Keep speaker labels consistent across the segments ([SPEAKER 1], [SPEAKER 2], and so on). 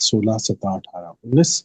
[SPEAKER 1] 16, 17, 18, 19,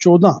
[SPEAKER 1] 14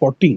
[SPEAKER 1] 14,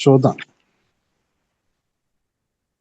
[SPEAKER 1] 14।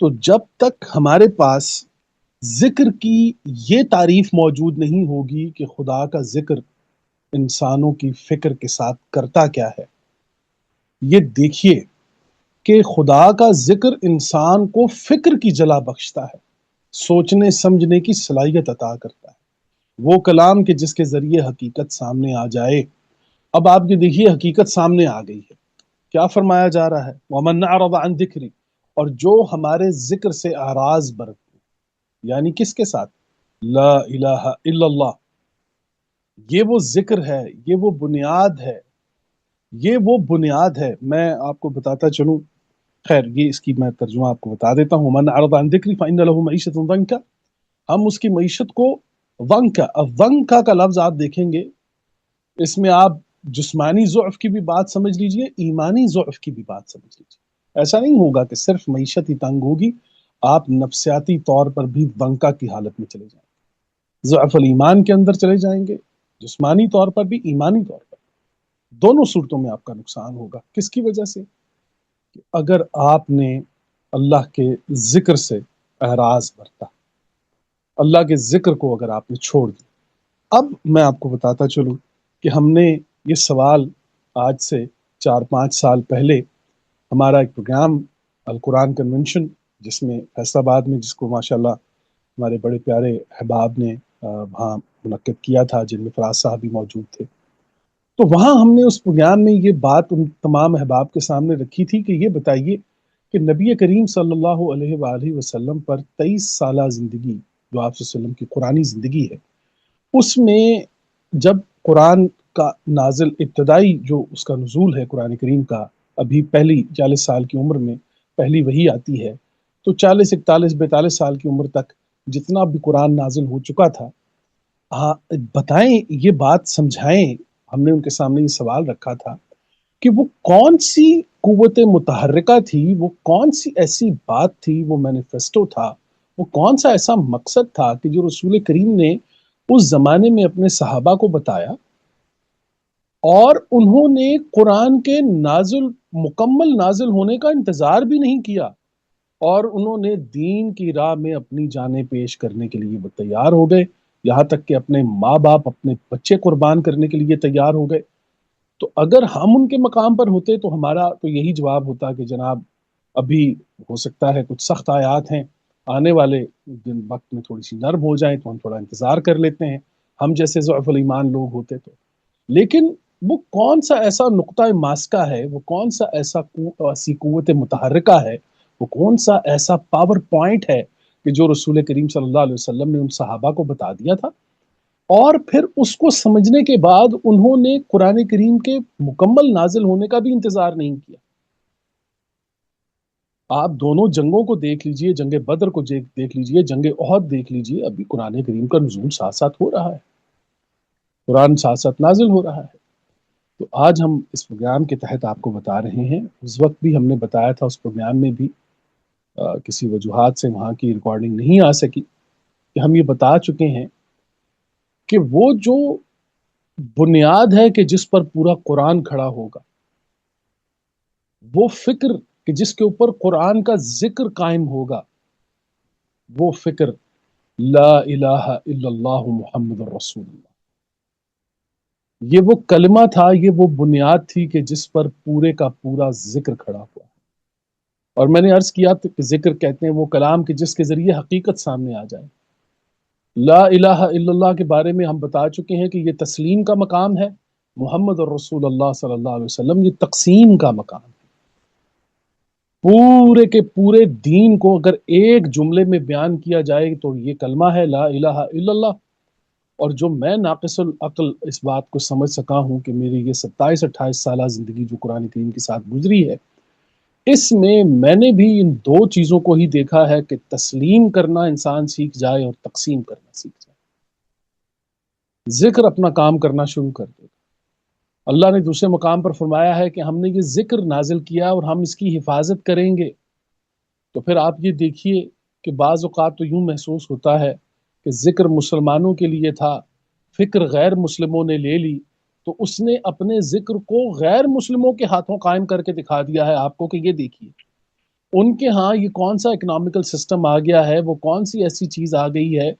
[SPEAKER 1] تو جب تک ہمارے پاس ذکر کی یہ تعریف موجود نہیں ہوگی کہ خدا کا ذکر انسانوں کی فکر کے ساتھ کرتا کیا ہے، یہ دیکھیے کہ خدا کا ذکر انسان کو فکر کی جلا بخشتا ہے، سوچنے سمجھنے کی صلاحیت عطا کرتا ہے، وہ کلام کہ جس کے ذریعے حقیقت سامنے آ جائے۔ اب آپ یہ دیکھیے حقیقت سامنے آ گئی ہے، کیا فرمایا جا رہا ہے؟ وَمَنْ أَعْرَضَ عَنْ ذِكْرِي، اور جو ہمارے ذکر سے اعراض برتے، یعنی کس کے ساتھ؟ لا الہ الا اللہ، یہ وہ ذکر ہے، یہ وہ بنیاد ہے، یہ وہ بنیاد ہے۔ میں آپ کو بتاتا چلوں، خیر یہ اس کی میں ترجمہ آپ کو بتا دیتا ہوں۔ من اعرض عن ذکری فإن له معیشۃ ضنکا، ہم اس کی معیشت کو ضنکا، اب ضنکا کا لفظ آپ دیکھیں گے، اس میں آپ جسمانی ضعف کی بھی بات سمجھ لیجئے، ایمانی ضعف کی بھی بات سمجھ لیجئے۔ ایسا نہیں ہوگا کہ صرف معیشت ہی تنگ ہوگی، آپ نفسیاتی طور پر بھی ضنکا کی حالت میں چلے جائیں گے، ضعف الایمان کے اندر چلے جائیں گے، جسمانی طور پر بھی ایمانی طور پر، دونوں صورتوں میں آپ کا نقصان ہوگا۔ کس کی وجہ سے؟ کہ اگر آپ نے اللہ کے ذکر سے اعراض برتا، اللہ کے ذکر کو اگر آپ نے چھوڑ دیا۔ اب میں آپ کو بتاتا چلوں کہ ہم نے یہ سوال آج سے 4-5 سال پہلے ہمارا ایک پروگرام القرآن کنونشن، جس میں فیصل آباد میں، جس کو ماشاءاللہ ہمارے بڑے پیارے احباب نے وہاں منعقد کیا تھا، جن میں فراز صاحب بھی موجود تھے، تو وہاں ہم نے اس پروگرام میں یہ بات ان تمام احباب کے سامنے رکھی تھی کہ یہ بتائیے کہ نبی کریم صلی اللہ علیہ وآلہ وسلم پر 23 سالہ زندگی جو آپ صلی اللہ علیہ وسلم کی قرآنی زندگی ہے، اس میں جب قرآن کا نازل ابتدائی جو اس کا نزول ہے قرآن کریم کا، ابھی پہلی 40 سال کی عمر میں پہلی وحی آتی ہے، تو 40 41 42 سال کی عمر تک جتنا بھی قرآن نازل ہو چکا تھا، بتائیں یہ بات سمجھائیں۔ ہم نے ان کے سامنے یہ سوال رکھا تھا کہ وہ کون سی قوت متحرکہ تھی، وہ کون سی ایسی بات تھی، وہ مینیفیسٹو تھا، وہ کون سا ایسا مقصد تھا کہ جو رسول کریم نے اس زمانے میں اپنے صحابہ کو بتایا، اور انہوں نے قرآن کے مکمل نازل ہونے کا انتظار بھی نہیں کیا، اور انہوں نے دین کی راہ میں اپنی جانیں پیش کرنے کے لیے وہ تیار ہو گئے، یہاں تک کہ اپنے ماں باپ، اپنے بچے قربان کرنے کے لیے تیار ہو گئے۔ تو اگر ہم ان کے مقام پر ہوتے تو ہمارا تو یہی جواب ہوتا کہ جناب ابھی ہو سکتا ہے کچھ سخت آیات ہیں، آنے والے دن وقت میں تھوڑی سی نرم ہو جائیں تو ہم تھوڑا انتظار کر لیتے ہیں، ہم جیسے ضعف الایمان لوگ ہوتے تو۔ لیکن وہ کون سا ایسا نقطہ ماسکہ ہے، وہ کون سا ایسی قوت متحرکہ ہے، وہ کون سا ایسا پاور پوائنٹ ہے کہ جو رسول کریم صلی اللہ علیہ وسلم نے ان صحابہ کو بتا دیا تھا، اور پھر اس کو سمجھنے کے بعد انہوں نے قرآن کریم کے مکمل نازل ہونے کا بھی انتظار نہیں کیا۔ آپ دونوں جنگوں کو دیکھ لیجئے، جنگ بدر کو دیکھ لیجئے، جنگ احد دیکھ لیجئے، ابھی قرآن کریم کا نزول ساتھ ساتھ ہو رہا ہے، قرآن ساتھ ساتھ نازل ہو رہا ہے۔ تو آج ہم اس پروگرام کے تحت آپ کو بتا رہے ہیں، اس وقت بھی ہم نے بتایا تھا، اس پروگرام میں بھی کسی وجوہات سے وہاں کی ریکارڈنگ نہیں آ سکی، کہ ہم یہ بتا چکے ہیں کہ وہ جو بنیاد ہے کہ جس پر پورا قرآن کھڑا ہوگا، وہ فکر کہ جس کے اوپر قرآن کا ذکر قائم ہوگا، وہ فکر لا الہ الا اللہ محمد الرسول اللہ، یہ وہ کلمہ تھا، یہ وہ بنیاد تھی کہ جس پر پورے کا پورا ذکر کھڑا ہوا۔ اور میں نے عرض کیا کہ ذکر کہتے ہیں وہ کلام کہ جس کے ذریعے حقیقت سامنے آ جائے۔ لا الہ الا اللہ کے بارے میں ہم بتا چکے ہیں کہ یہ تسلیم کا مقام ہے، محمد الرسول اللہ صلی اللہ علیہ وسلم یہ تقسیم کا مقام ہے۔ پورے کے پورے دین کو اگر ایک جملے میں بیان کیا جائے تو یہ کلمہ ہے لا الہ الا اللہ۔ اور جو میں ناقص العقل اس بات کو سمجھ سکا ہوں کہ میری یہ 27-28 سالہ زندگی جو قرآن کریم کے ساتھ گزری ہے، اس میں نے بھی ان دو چیزوں کو ہی دیکھا ہے کہ تسلیم کرنا انسان سیکھ جائے اور تقسیم کرنا سیکھ جائے۔ ذکر اپنا کام کرنا شروع کر دے۔ اللہ نے دوسرے مقام پر فرمایا ہے کہ ہم نے یہ ذکر نازل کیا اور ہم اس کی حفاظت کریں گے۔ تو پھر آپ یہ دیکھیے کہ بعض اوقات تو یوں محسوس ہوتا ہے کہ ذکر مسلمانوں کے لیے تھا، فکر غیر مسلموں نے لے لی، تو اس نے اپنے ذکر کو غیر مسلموں کے ہاتھوں قائم کر کے دکھا دیا ہے آپ کو کہ یہ دیکھیے ان کے ہاں یہ کون سا اکنامیکل سسٹم آ گیا ہے، وہ کون سی ایسی چیز آ گئی ہے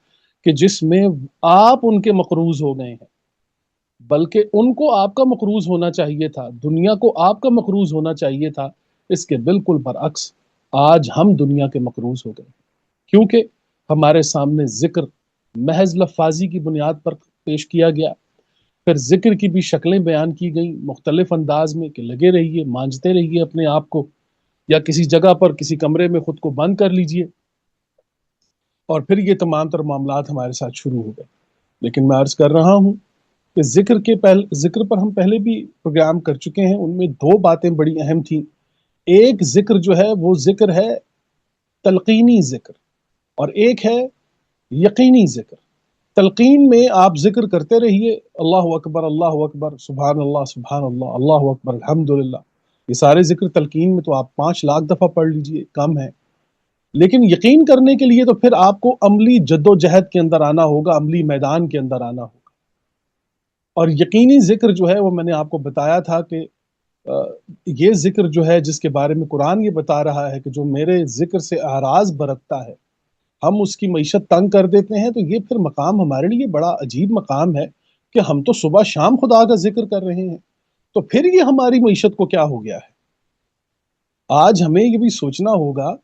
[SPEAKER 1] کہ جس میں آپ ان کے مقروض ہو گئے ہیں، بلکہ ان کو آپ کا مقروض ہونا چاہیے تھا، دنیا کو آپ کا مقروض ہونا چاہیے تھا۔ اس کے بالکل برعکس آج ہم دنیا کے مقروض ہو گئے، کیونکہ ہمارے سامنے ذکر محض لفاظی کی بنیاد پر پیش کیا گیا، پھر ذکر کی بھی شکلیں بیان کی گئیں مختلف انداز میں کہ لگے رہیے، مانجتے رہیے اپنے آپ کو، یا کسی جگہ پر کسی کمرے میں خود کو بند کر لیجئے، اور پھر یہ تمام تر معاملات ہمارے ساتھ شروع ہو گئے۔ لیکن میں عرض کر رہا ہوں کہ ذکر پر ہم پہلے بھی پروگرام کر چکے ہیں، ان میں دو باتیں بڑی اہم تھیں۔ ایک ذکر جو ہے وہ ذکر ہے تلقینی ذکر، اور ایک ہے یقینی ذکر۔ تلقین میں آپ ذکر کرتے رہیے، اللہ اکبر، سبحان اللہ، اللہ اکبر، الحمدللہ، یہ سارے ذکر تلقین میں تو آپ 5 لاکھ دفعہ پڑھ لیجئے، کم ہے۔ لیکن یقین کرنے کے لیے تو پھر آپ کو عملی جد و جہد کے اندر آنا ہوگا، عملی میدان کے اندر آنا ہوگا۔ اور یقینی ذکر جو ہے وہ میں نے آپ کو بتایا تھا کہ یہ ذکر جو ہے جس کے بارے میں قرآن یہ بتا رہا ہے کہ جو میرے ذکر سے اعراض برتتا ہے، ہم اس کی معیشت تنگ کر دیتے ہیں، تو یہ پھر مقام ہمارے لیے بڑا عجیب مقام ہے کہ ہم تو صبح شام خدا کا ذکر کر رہے ہیں، تو پھر یہ ہماری معیشت کو کیا ہو گیا ہے؟ آج ہمیں یہ بھی سوچنا ہوگا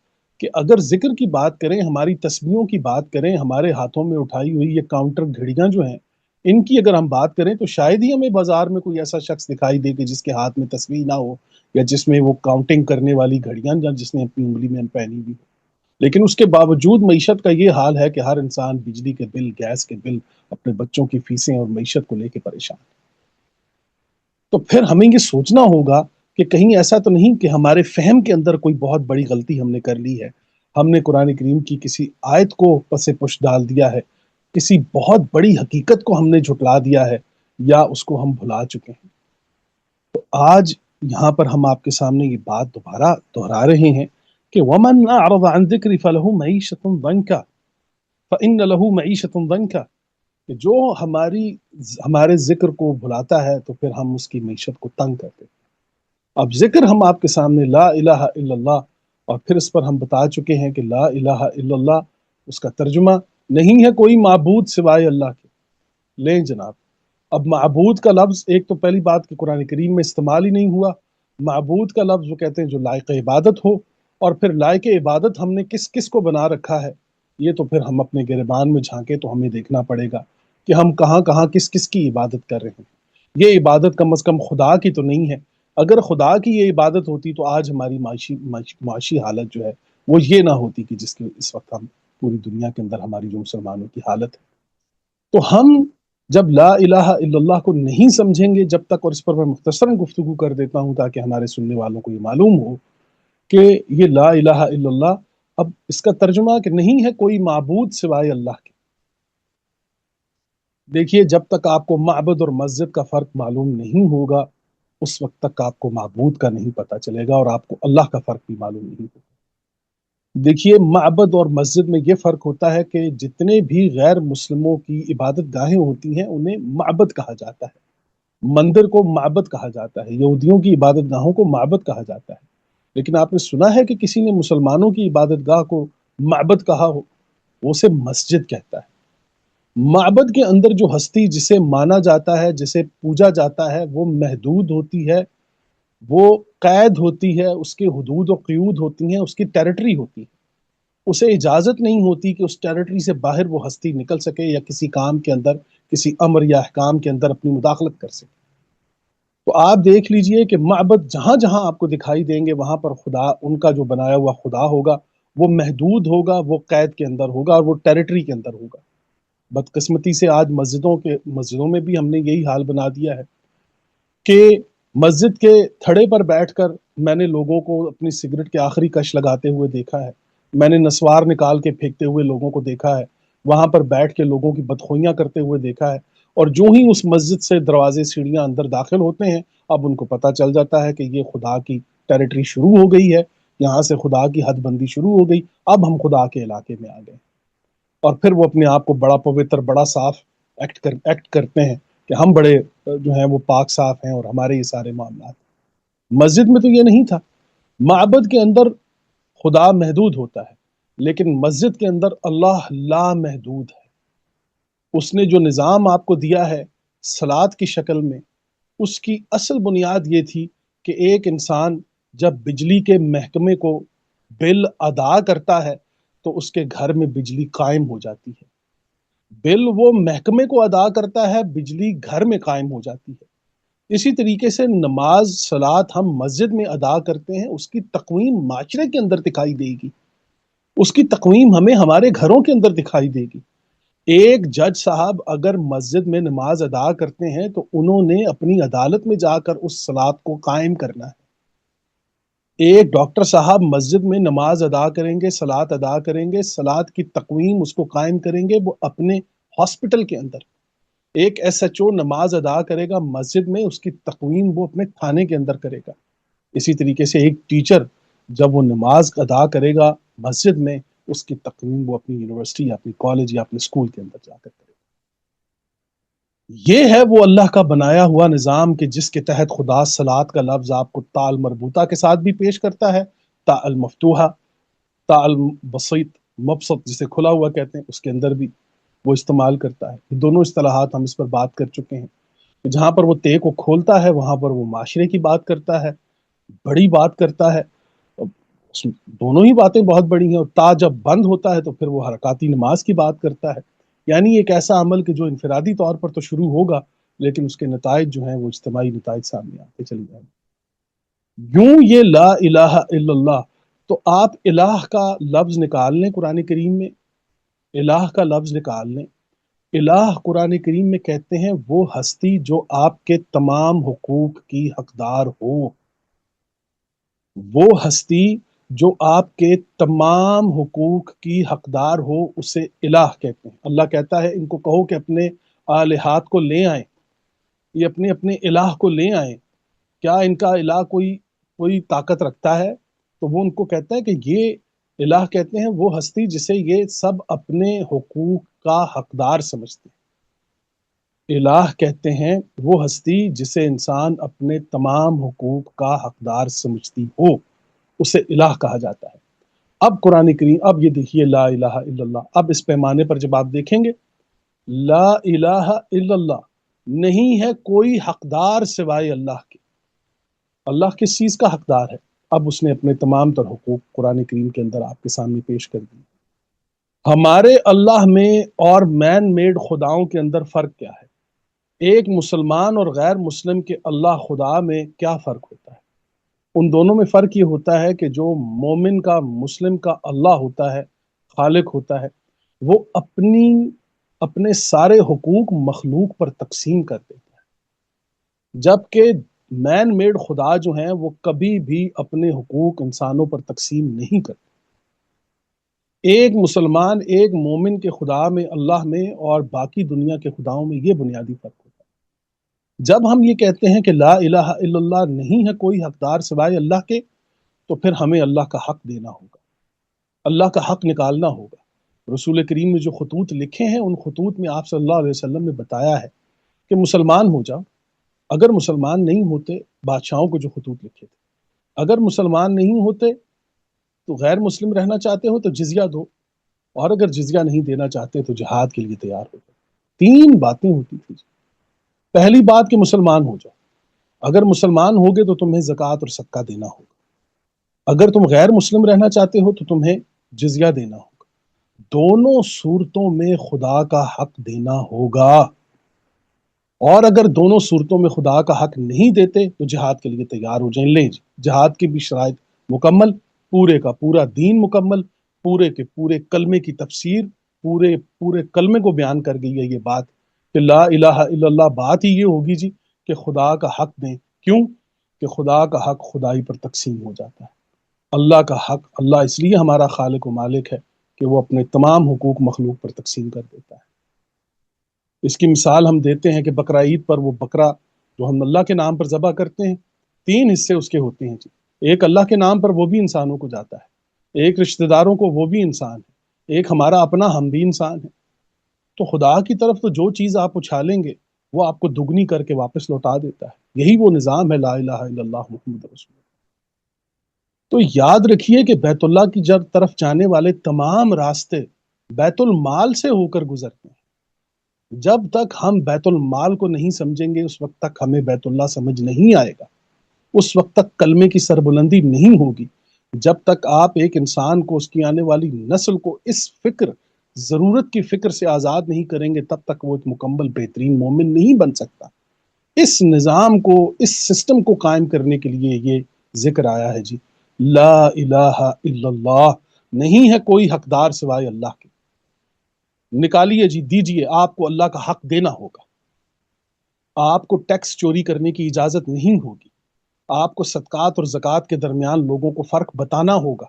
[SPEAKER 1] کہ اگر ذکر کی بات کریں، ہماری تسبیحوں کی بات کریں، ہمارے ہاتھوں میں اٹھائی ہوئی یہ کاؤنٹر گھڑیاں جو ہیں، ان کی اگر ہم بات کریں تو شاید ہی ہمیں بازار میں کوئی ایسا شخص دکھائی دے کہ جس کے ہاتھ میں تسبیح نہ ہو، یا جس میں وہ کاؤنٹنگ کرنے والی گھڑیاں جس نے اپنی انگلی میں پہنی ہوئی ہو۔ لیکن اس کے باوجود معیشت کا یہ حال ہے کہ ہر انسان بجلی کے بل، گیس کے بل، اپنے بچوں کی فیسیں اور معیشت کو لے کے پریشان ہے۔ تو پھر ہمیں یہ سوچنا ہوگا کہ کہیں ایسا تو نہیں کہ ہمارے فہم کے اندر کوئی بہت بڑی غلطی ہم نے کر لی ہے، ہم نے قرآن کریم کی کسی آیت کو پس پش ڈال دیا ہے، کسی بہت بڑی حقیقت کو ہم نے جھٹلا دیا ہے، یا اس کو ہم بھلا چکے ہیں۔ تو آج یہاں پر ہم آپ کے سامنے یہ بات دوبارہ دہرا رہے ہیں کہ وَمَنْ أَعْرَضَ عَنْ ذِكْرِ فَلَهُ مَعِيشَةٌ ضَنْكَ فَإِنَّ لَهُ مَعِيشَةٌ ضَنْكَ، کہ جو ہمارے ذکر کو بھلاتا ہے تو پھر ہم اس کی معیشت کو تنگ کرتے ہیں۔ اب ذکر ہم آپ کے سامنے لا الہ الا اللہ، اور پھر اس پر ہم بتا چکے ہیں کہ لا الہ الا اللہ اس کا ترجمہ نہیں ہے کوئی معبود سوائے اللہ کے۔ لیں جناب، اب معبود کا لفظ ایک تو پہلی بات کہ قرآن کریم میں استعمال ہی نہیں ہوا۔ معبود کا لفظ وہ کہتے ہیں جو لائق عبادت ہو، اور پھر لائق عبادت ہم نے کس کس کو بنا رکھا ہے، یہ تو پھر ہم اپنے گریبان میں جھانکے تو ہمیں دیکھنا پڑے گا کہ ہم کہاں کہاں کس کس کی عبادت کر رہے ہیں۔ یہ عبادت کم از کم خدا کی تو نہیں ہے۔ اگر خدا کی یہ عبادت ہوتی تو آج ہماری معاشی حالت جو ہے وہ یہ نہ ہوتی کہ جس کے اس وقت ہم پوری دنیا کے اندر ہماری جو مسلمانوں کی حالت ہے۔ تو ہم جب لا الہ الا اللہ کو نہیں سمجھیں گے جب تک، اور اس پر میں مختصراً گفتگو کر دیتا ہوں تاکہ ہمارے سننے والوں کو یہ معلوم ہو کہ یہ لا الہ الا اللہ، اب اس کا ترجمہ کہ نہیں ہے کوئی معبود سوائے اللہ کے۔ دیکھیے، جب تک آپ کو معبد اور مسجد کا فرق معلوم نہیں ہوگا اس وقت تک آپ کو معبود کا نہیں پتہ چلے گا، اور آپ کو اللہ کا فرق بھی معلوم نہیں ہوگا۔ دیکھیے، معبد اور مسجد میں یہ فرق ہوتا ہے کہ جتنے بھی غیر مسلموں کی عبادت گاہیں ہوتی ہیں انہیں معبد کہا جاتا ہے، مندر کو معبد کہا جاتا ہے، یہودیوں کی عبادت گاہوں کو معبد کہا جاتا ہے۔ لیکن آپ نے سنا ہے کہ کسی نے مسلمانوں کی عبادت گاہ کو معبد کہا ہو؟ وہ اسے مسجد کہتا ہے۔ معبد کے اندر جو ہستی جسے مانا جاتا ہے، جسے پوجا جاتا ہے، وہ محدود ہوتی ہے، وہ قید ہوتی ہے، اس کے حدود و قیود ہوتی ہیں، اس کی ٹیریٹری ہوتی ہے۔ اسے اجازت نہیں ہوتی کہ اس ٹیریٹری سے باہر وہ ہستی نکل سکے یا کسی کام کے اندر، کسی امر یا احکام کے اندر اپنی مداخلت کر سکے۔ تو آپ دیکھ لیجئے کہ معبد جہاں جہاں آپ کو دکھائی دیں گے وہاں پر خدا، ان کا جو بنایا ہوا خدا ہوگا وہ محدود ہوگا، وہ قید کے اندر ہوگا، اور وہ ٹیریٹری کے اندر ہوگا۔ بدقسمتی سے آج مسجدوں میں بھی ہم نے یہی حال بنا دیا ہے کہ مسجد کے تھڑے پر بیٹھ کر میں نے لوگوں کو اپنی سگریٹ کے آخری کش لگاتے ہوئے دیکھا ہے، میں نے نسوار نکال کے پھینکتے ہوئے لوگوں کو دیکھا ہے، وہاں پر بیٹھ کے لوگوں کی بدخوئیاں کرتے ہوئے دیکھا ہے، اور جو ہی اس مسجد سے دروازے سیڑھیاں اندر داخل ہوتے ہیں اب ان کو پتہ چل جاتا ہے کہ یہ خدا کی ٹیریٹری شروع ہو گئی ہے، یہاں سے خدا کی حد بندی شروع ہو گئی، اب ہم خدا کے علاقے میں آ گئے۔ اور پھر وہ اپنے آپ کو بڑا پوتر، بڑا صاف ایکٹ کرتے ہیں کہ ہم بڑے جو ہیں وہ پاک صاف ہیں اور ہمارے یہ سارے معاملات۔ مسجد میں تو یہ نہیں تھا۔ معبد کے اندر خدا محدود ہوتا ہے، لیکن مسجد کے اندر اللہ لامحدود ہے۔ اس نے جو نظام آپ کو دیا ہے صلات کی شکل میں، اس کی اصل بنیاد یہ تھی کہ ایک انسان جب بجلی کے محکمے کو بل ادا کرتا ہے تو اس کے گھر میں بجلی قائم ہو جاتی ہے۔ بل وہ محکمے کو ادا کرتا ہے، بجلی گھر میں قائم ہو جاتی ہے۔ اسی طریقے سے نماز صلات ہم مسجد میں ادا کرتے ہیں، اس کی تقویم معاشرے کے اندر دکھائی دے گی، اس کی تقویم ہمیں ہمارے گھروں کے اندر دکھائی دے گی۔ ایک جج صاحب اگر مسجد میں نماز ادا کرتے ہیں تو انہوں نے اپنی عدالت میں جا کر اس صلات کو قائم کرنا ہے۔ ایک ڈاکٹر صاحب مسجد میں نماز ادا کریں گے، صلات ادا کریں گے، صلات کی تقویم اس کو قائم کریں گے وہ اپنے ہاسپٹل کے اندر۔ ایک ایس ایچ او نماز ادا کرے گا مسجد میں، اس کی تقویم وہ اپنے تھانے کے اندر کرے گا۔ اسی طریقے سے ایک ٹیچر جب وہ نماز ادا کرے گا مسجد میں، اس کی تقویم وہ اپنی یونیورسٹی یا اپنی کالج یا اپنے اسکول کے اندر جا کر کرے گا۔ یہ ہے وہ اللہ کا بنایا ہوا نظام کہ جس کے تحت خدا صلات کا لفظ آپ کو تا المربوطہ کے ساتھ بھی پیش کرتا ہے، تا المفتوحہ، تا البسیط، مبسط جسے کھلا ہوا کہتے ہیں، اس کے اندر بھی وہ استعمال کرتا ہے۔ یہ دونوں اصطلاحات ہم اس پر بات کر چکے ہیں۔ جہاں پر وہ تے کو کھولتا ہے وہاں پر وہ معاشرے کی بات کرتا ہے، بڑی بات کرتا ہے۔ دونوں ہی باتیں بہت بڑی ہیں، اور تا جب بند ہوتا ہے تو پھر وہ حرکاتی نماز کی بات کرتا ہے، یعنی ایک ایسا عمل کہ جو انفرادی طور پر تو شروع ہوگا لیکن اس کے نتائج جو ہیں وہ اجتماعی نتائج سامنے آتے چلے جائیں گے۔ یوں یہ لا الہ الا اللہ، تو آپ الہ کا لفظ نکال لیں قرآن کریم میں، الہ کا لفظ نکال لیں۔ الہ قرآن کریم میں کہتے ہیں وہ ہستی جو آپ کے تمام حقوق کی حقدار ہو، وہ ہستی جو آپ کے تمام حقوق کی حقدار ہو اسے الہ کہتے ہیں۔ اللہ کہتا ہے ان کو کہو کہ اپنے آلہات کو لے آئیں، یہ اپنے اپنے الہ کو لے آئیں، کیا ان کا الہ کوئی طاقت رکھتا ہے؟ تو وہ ان کو کہتا ہے کہ یہ الہ کہتے ہیں وہ ہستی جسے یہ سب اپنے حقوق کا حقدار سمجھتے ہیں۔ الہ کہتے ہیں وہ ہستی جسے انسان اپنے تمام حقوق کا حقدار سمجھتی ہو، اسے الہ کہا جاتا ہے۔ اب قرآن کریم، اب یہ دیکھیے لا الہ الا اللہ، اب اس پیمانے پر جب آپ دیکھیں گے لا الہ الا اللہ، نہیں ہے کوئی حقدار سوائے اللہ کے۔ اللہ کس چیز کا حقدار ہے؟ اب اس نے اپنے تمام تر حقوق قرآن کریم کے اندر آپ کے سامنے پیش کر دی۔ ہمارے اللہ میں اور مین میڈ خداؤں کے اندر فرق کیا ہے؟ ایک مسلمان اور غیر مسلم کے اللہ خدا میں کیا فرق ہوتا ہے؟ ان دونوں میں فرق یہ ہوتا ہے کہ جو مومن کا، مسلم کا اللہ ہوتا ہے، خالق ہوتا ہے، وہ اپنے سارے حقوق مخلوق پر تقسیم کر دیتا ہے، جبکہ مین میڈ خدا جو ہیں وہ کبھی بھی اپنے حقوق انسانوں پر تقسیم نہیں کرتے۔ ایک مسلمان، ایک مومن کے خدا میں، اللہ میں، اور باقی دنیا کے خداؤں میں یہ بنیادی فرق ہوتا ہے۔ جب ہم یہ کہتے ہیں کہ لا الہ الا اللہ، نہیں ہے کوئی حقدار سوائے اللہ کے، تو پھر ہمیں اللہ کا حق دینا ہوگا، اللہ کا حق نکالنا ہوگا۔ رسول کریم نے جو خطوط لکھے ہیں ان خطوط میں آپ صلی اللہ علیہ وسلم نے بتایا ہے کہ مسلمان ہو جاؤ۔ اگر مسلمان نہیں ہوتے، بادشاہوں کو جو خطوط لکھے تھے، اگر مسلمان نہیں ہوتے تو غیر مسلم رہنا چاہتے ہو تو جزیہ دو، اور اگر جزیہ نہیں دینا چاہتے تو جہاد کے لیے تیار ہو جاؤ۔ 3 باتیں ہوتی تھی۔ پہلی بات کہ مسلمان ہو جاؤ، اگر مسلمان ہوگے تو تمہیں زکوٰۃ اور صدقہ دینا ہوگا، اگر تم غیر مسلم رہنا چاہتے ہو تو تمہیں جزیہ دینا ہوگا۔ دونوں صورتوں میں خدا کا حق دینا ہوگا، اور اگر دونوں صورتوں میں خدا کا حق نہیں دیتے تو جہاد کے لیے تیار ہو جائیں۔ لیں جی، جہاد کی بھی شرائط مکمل، پورے کا پورا دین مکمل، پورے کے پورے کلمے کی تفسیر، پورے کلمے کو بیان کر گئی ہے یہ بات کہ لا الہ الا اللہ۔ بات ہی یہ ہوگی جی کہ خدا کا حق دیں۔ کیوں کہ خدا کا حق خدائی پر تقسیم ہو جاتا ہے۔ اللہ کا حق، اللہ اس لیے ہمارا خالق و مالک ہے کہ وہ اپنے تمام حقوق مخلوق پر تقسیم کر دیتا ہے۔ اس کی مثال ہم دیتے ہیں کہ بقرہ عید پر وہ بکرا جو ہم اللہ کے نام پر ذبح کرتے ہیں، 3 حصے اس کے ہوتے ہیں جی۔ ایک اللہ کے نام پر وہ بھی انسانوں کو جاتا ہے، ایک رشتہ داروں کو وہ بھی انسان ہے، ایک ہمارا اپنا ہم بھی انسان ہے۔ تو خدا کی طرف تو جو چیز آپ اچھالیں گے وہ آپ کو دگنی کر کے واپس لوٹا دیتا ہے۔ یہی وہ نظام ہے لا الہ الا اللہ محمد رسول اللہ۔ تو یاد رکھیے کہ بیت اللہ کی طرف جانے والے تمام راستے بیت المال سے ہو کر گزرتے ہیں۔ جب تک ہم بیت المال کو نہیں سمجھیں گے اس وقت تک ہمیں بیت اللہ سمجھ نہیں آئے گا، اس وقت تک کلمے کی سربلندی نہیں ہوگی۔ جب تک آپ ایک انسان کو، اس کی آنے والی نسل کو اس ضرورت کی فکر سے آزاد نہیں کریں گے، تب تک وہ ایک مکمل بہترین مومن نہیں بن سکتا۔ اس نظام کو، اس سسٹم کو قائم کرنے کے لیے یہ ذکر آیا ہے جی، لا الہ الا اللہ، نہیں ہے کوئی حقدار سوائے اللہ کے۔ نکالیے جی، دیجیے، آپ کو اللہ کا حق دینا ہوگا، آپ کو ٹیکس چوری کرنے کی اجازت نہیں ہوگی، آپ کو صدقات اور زکوٰۃ کے درمیان لوگوں کو فرق بتانا ہوگا۔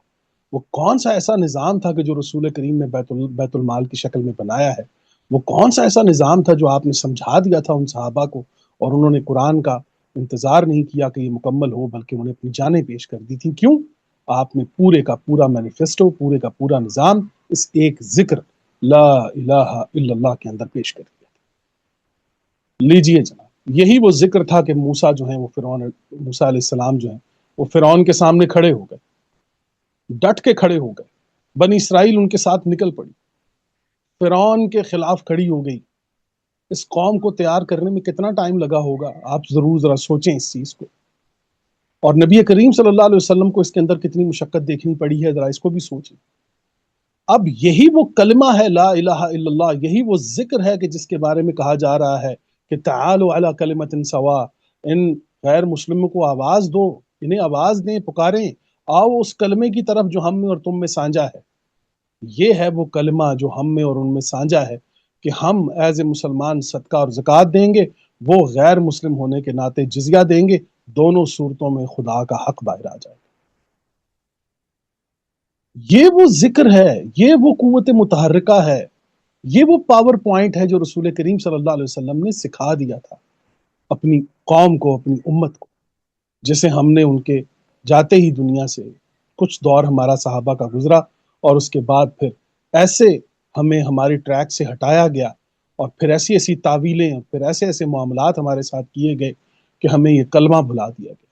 [SPEAKER 1] وہ کون سا ایسا نظام تھا کہ جو رسول کریم نے بیت المال کی شکل میں بنایا ہے؟ وہ کون سا ایسا نظام تھا جو آپ نے سمجھا دیا تھا ان صحابہ کو، اور انہوں نے قرآن کا انتظار نہیں کیا کہ یہ مکمل ہو، بلکہ انہیں اپنی جانیں پیش کر دی تھیں؟ کیوں؟ آپ نے پورے کا پورا مینیفیسٹو، پورے کا پورا نظام اس ایک ذکر لا الہ الا اللہ کے اندر پیش کر دیا۔ لیجئے جناب، یہی وہ ذکر تھا کہ موسیٰ جو ہیں، وہ موسیٰ علیہ السلام جو ہیں، وہ فرعون کے سامنے کھڑے ہو گئے، ڈٹ کے کھڑے ہو گئے، بنی اسرائیل ان کے ساتھ نکل پڑی، فرعون کے خلاف کھڑی ہو گئی۔ اس قوم کو تیار کرنے میں کتنا ٹائم لگا ہوگا، آپ ضرور ذرا سوچیں اس چیز کو، اور نبی کریم صلی اللہ علیہ وسلم کو اس کے اندر کتنی مشقت دیکھنی پڑی ہے، ذرا اس کو بھی سوچیں۔ اب یہی وہ کلمہ ہے لا الہ الا اللہ، یہی وہ ذکر ہے کہ جس کے بارے میں کہا جا رہا ہے کہ تعالوا علی کلمۃ سوا، ان غیر مسلموں کو آواز دو، انہیں آواز دیں، پکاریں، آؤ اس کلمے کی طرف جو ہم میں اور تم میں سانجا ہے۔ یہ ہے وہ کلمہ جو ہم میں اور ان میں سانجا ہے کہ ہم ایز اے مسلمان صدقہ اور زکوٰۃ دیں گے، وہ غیر مسلم ہونے کے ناطے جزیہ دیں گے، دونوں صورتوں میں خدا کا حق باہر آ جائے گا۔ یہ وہ ذکر ہے، یہ وہ قوت متحرکہ ہے، یہ وہ پاور پوائنٹ ہے جو رسول کریم صلی اللہ علیہ وسلم نے سکھا دیا تھا اپنی قوم کو، اپنی امت کو، جسے ہم نے ان کے جاتے ہی دنیا سے کچھ دور ہمارا صحابہ کا گزرا، اور اس کے بعد پھر ایسے ہمیں ہماری ٹریک سے ہٹایا گیا، اور پھر ایسی ایسی تعویلیں، پھر ایسے ایسے معاملات ہمارے ساتھ کیے گئے کہ ہمیں یہ کلمہ بھلا دیا گیا۔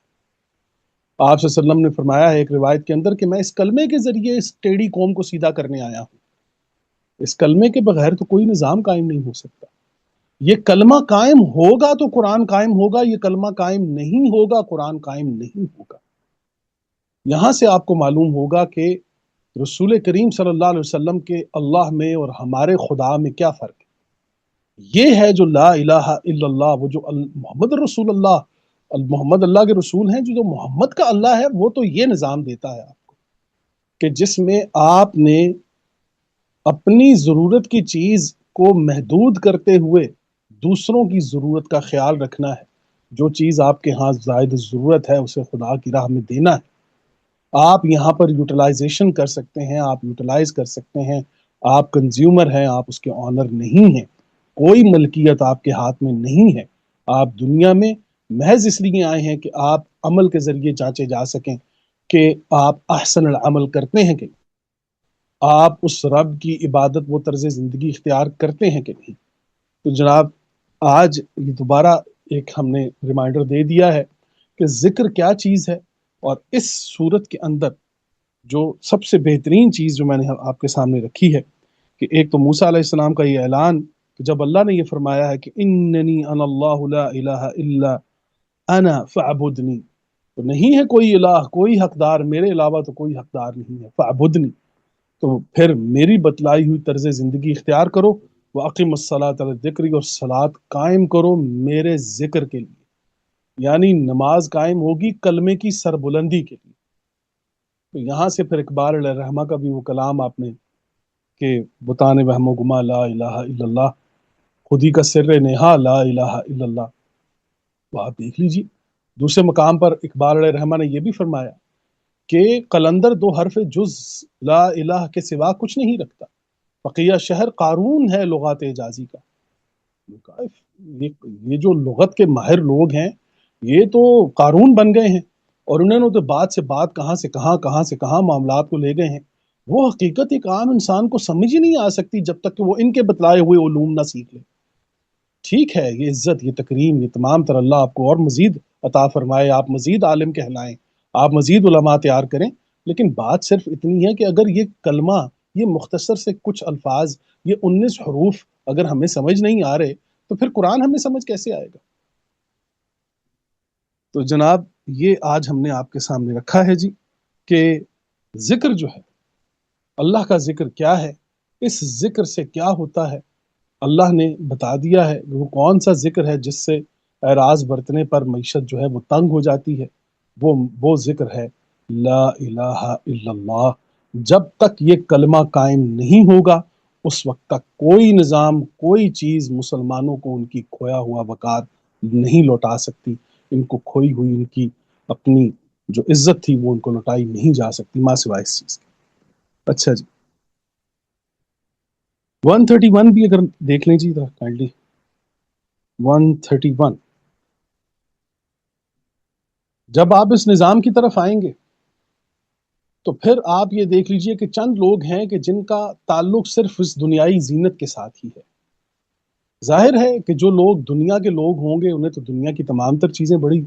[SPEAKER 1] آپ صلی اللہ علیہ وسلم نے فرمایا ہے ایک روایت کے اندر کہ میں اس کلمے کے ذریعے اس ٹیڑھی قوم کو سیدھا کرنے آیا ہوں۔ اس کلمے کے بغیر تو کوئی نظام قائم نہیں ہو سکتا۔ یہ کلمہ قائم ہوگا تو قرآن قائم ہوگا، یہ کلمہ قائم نہیں ہوگا قرآن قائم نہیں ہوگا۔ یہاں سے آپ کو معلوم ہوگا کہ رسول کریم صلی اللہ علیہ وسلم کے اللہ میں اور ہمارے خدا میں کیا فرق ہے۔ یہ ہے جو لا الہ الا اللہ، وہ جو محمد رسول اللہ، محمد اللہ کے رسول ہیں، جو محمد کا اللہ ہے، وہ تو یہ نظام دیتا ہے آپ کو کہ جس میں آپ نے اپنی ضرورت کی چیز کو محدود کرتے ہوئے دوسروں کی ضرورت کا خیال رکھنا ہے۔ جو چیز آپ کے ہاں زائد ضرورت ہے اسے خدا کی راہ میں دینا ہے۔ آپ یہاں پر یوٹیلائزیشن کر سکتے ہیں، آپ یوٹیلائز کر سکتے ہیں، آپ کنزیومر ہیں، آپ اس کے آنر نہیں ہیں، کوئی ملکیت آپ کے ہاتھ میں نہیں ہے۔ آپ دنیا میں محض اس لیے آئے ہیں کہ آپ عمل کے ذریعے جانچے جا سکیں کہ آپ احسن العمل کرتے ہیں کہ نہیں، آپ اس رب کی عبادت و طرز زندگی اختیار کرتے ہیں کہ نہیں۔ تو جناب، آج یہ دوبارہ ایک ہم نے ریمائنڈر دے دیا ہے کہ ذکر کیا چیز ہے، اور اس صورت کے اندر جو سب سے بہترین چیز جو میں نے آپ کے سامنے رکھی ہے کہ ایک تو موسیٰ علیہ السلام کا یہ اعلان کہ جب اللہ نے یہ فرمایا ہے کہ اننی انا اللہ لا الہ الا انا فاعبدنی، تو نہیں ہے کوئی الہ، کوئی حقدار میرے علاوہ، تو کوئی حقدار نہیں ہے، فاعبدنی، تو پھر میری بتلائی ہوئی طرز زندگی اختیار کرو، وَأَقِمُ الصَّلَاةَ لِلذِّكْرِ، اور صلاۃ قائم کرو میرے ذکر کے لیے، یعنی نماز قائم ہوگی کلمے کی سربلندی کے لیے۔ تو یہاں سے پھر اقبال علیہ رحمہ کا بھی وہ کلام آپ نے کہ بتانے وہم و گما لا الہ الا اللہ، خودی کا سر نہا لا الہ الا اللہ، تو آپ دیکھ لیجیے۔ دوسرے مقام پر اقبال علیہ رحمہ نے یہ بھی فرمایا کہ قلندر دو حرف جز لا الہ کے سوا کچھ نہیں رکھتا، بقیہ شہر قارون ہے لغات اعجازی کا۔ یہ جو لغت کے ماہر لوگ ہیں یہ تو قارون بن گئے ہیں، اور انہوں نے تو بات سے بات، کہاں سے کہاں، کہاں سے کہاں معاملات کو لے گئے ہیں۔ وہ حقیقت ایک عام انسان کو سمجھ ہی نہیں آ سکتی جب تک کہ وہ ان کے بتلائے ہوئے علوم نہ سیکھ لے۔ ٹھیک ہے، یہ عزت، یہ تکریم، یہ تمام تر اللہ آپ کو اور مزید عطا فرمائے، آپ مزید عالم کہلائیں، آپ مزید علماء تیار کریں، لیکن بات صرف اتنی ہے کہ اگر یہ کلمہ، یہ مختصر سے کچھ الفاظ، یہ 19 حروف اگر ہمیں سمجھ نہیں آ رہے تو پھر قرآن ہمیں سمجھ کیسے آئے گا؟ تو جناب یہ آج ہم نے آپ کے سامنے رکھا ہے جی، کہ ذکر جو ہے، اللہ کا ذکر کیا ہے، اس ذکر سے کیا ہوتا ہے، اللہ نے بتا دیا ہے وہ کون سا ذکر ہے جس سے اعراض برتنے پر معیشت جو ہے وہ تنگ ہو جاتی ہے، وہ ذکر ہے لا الہ الا اللہ۔ جب تک یہ کلمہ قائم نہیں ہوگا اس وقت تک کوئی نظام، کوئی چیز مسلمانوں کو ان کی کھویا ہوا وقار نہیں لوٹا سکتی، ان کو کھوئی ہوئی ان کی اپنی جو عزت تھی وہ ان کو لوٹائی نہیں جا سکتی ماں سوائے اس چیز کے۔ اچھا جی، 131 بھی اگر دیکھ لیں جی ذرا کائنڈلی، 131۔ جب آپ اس نظام کی طرف آئیں گے تو پھر آپ یہ دیکھ لیجئے کہ چند لوگ ہیں کہ جن کا تعلق صرف اس دنیائی زینت کے ساتھ ہی ہے۔ ظاہر ہے کہ جو لوگ دنیا کے لوگ ہوں گے انہیں تو دنیا کی تمام تر چیزیں بڑی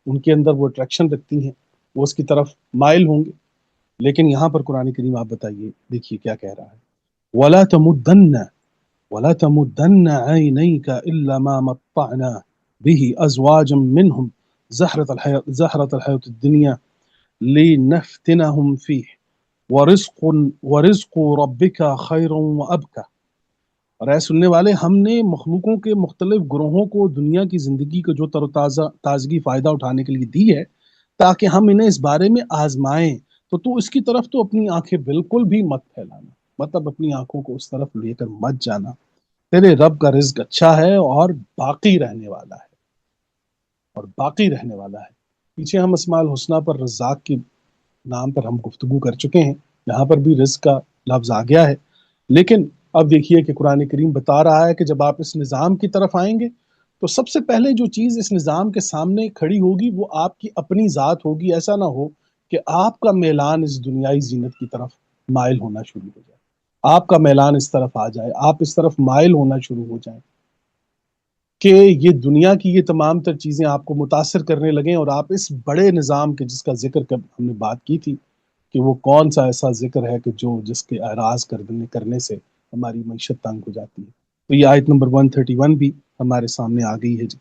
[SPEAKER 1] ان کے اندر وہ اٹریکشن رکھتی ہیں، وہ اس کی طرف مائل ہوں گے، لیکن یہاں پر قرآن کریم آپ بتائیے، دیکھیے کیا کہہ رہا ہے، وَلَا تَمُدَّنَّ وَلَا تَمُدَّنَّ عَيْنَيْكَ إِلَّا مَا مَتَّعْنَا بِهِ أَزْوَاجًا مِّنْهُمْ زَهْرَةَ الْحَيَاةِ الدُّنْيَا لِنَفْتِنَهُمْ فِيهِ وَرِزْقُ رَبِّكَ خَيْرٌ وَأَبْقَىٰ۔ اور اے سننے والے، ہم نے مخلوقوں کے مختلف گروہوں کو دنیا کی زندگی کو جو تر و تازگی فائدہ اٹھانے کے لیے دی ہے تاکہ ہم انہیں اس بارے میں آزمائیں، تو اس کی طرف تو اپنی آنکھیں بالکل بھی مت پھیلانا، مطلب اپنی آنکھوں کو اس طرف لے کر مت جانا۔ تیرے رب کا رزق اچھا ہے اور باقی رہنے والا ہے، اور باقی رہنے والا ہے۔ پیچھے ہم اسماء الحسنہ پر رزاق کی نام پر ہم گفتگو کر چکے ہیں، یہاں پر بھی رزق کا لفظ آ گیا ہے، لیکن اب دیکھیے کہ قرآن کریم بتا رہا ہے کہ جب آپ اس نظام کی طرف آئیں گے تو سب سے پہلے جو چیز اس نظام کے سامنے کھڑی ہوگی وہ آپ کی اپنی ذات ہوگی۔ ایسا نہ ہو کہ آپ کا میلان اس دنیائی زینت کی طرف مائل ہونا شروع ہو جائے، آپ کا میلان اس طرف آ جائے، آپ اس طرف مائل ہونا شروع ہو جائیں کہ یہ دنیا کی یہ تمام تر چیزیں آپ کو متاثر کرنے لگیں، اور آپ اس بڑے نظام کے جس کا ذکر ہم نے بات کی تھی کہ وہ کون سا ایسا ذکر ہے کہ جس کے اعراض کرنے سے ہماری معیشت تنگ ہو جاتی ہے۔ تو یہ آیت نمبر 131 بھی ہمارے سامنے آ گئی ہے جی۔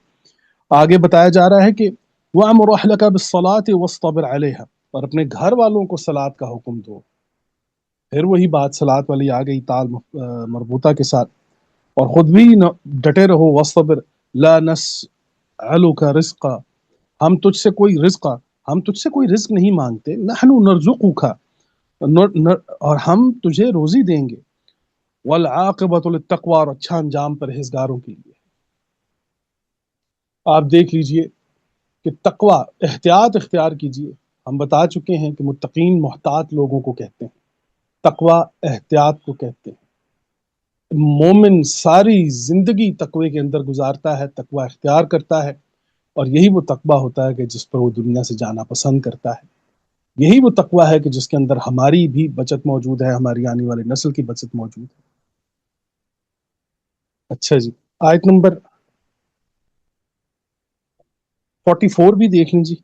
[SPEAKER 1] آگے بتایا جا رہا ہے کہ وَأْمُرْ أَهْلَكَ بِالصَّلَاةِ وَاصْطَبِرْ عَلَيْهَا، اور اپنے گھر والوں کو صلاۃ کا حکم دو۔ پھر وہی بات صلاۃ والی آ گئی تال مربوطہ کے ساتھ، اور خود بھی ڈٹے رہو، وَاصْطَبِرْ لَا نَسْأَلُكَ رِزْقًا، ہم تجھ سے کوئی رزق نہیں مانگتے، نحن نرزقك، اور ہم تجھے روزی دیں گے، والعاقبۃ للتقوی، اور اچھا انجام پرہیزگاروں کے لیے۔ آپ دیکھ لیجئے کہ تقوی، احتیاط اختیار کیجئے۔ ہم بتا چکے ہیں کہ متقین محتاط لوگوں کو کہتے ہیں، تقوی احتیاط کو کہتے ہیں۔ مومن ساری زندگی تقوی کے اندر گزارتا ہے، تقوی اختیار کرتا ہے، اور یہی وہ تقوی ہوتا ہے کہ جس پر وہ دنیا سے جانا پسند کرتا ہے۔ یہی وہ تقوی ہے کہ جس کے اندر ہماری بھی بچت موجود ہے، ہماری آنے والی نسل کی بچت موجود ہے۔ اچھا جی، آیت نمبر 44 بھی دیکھ لیں جی،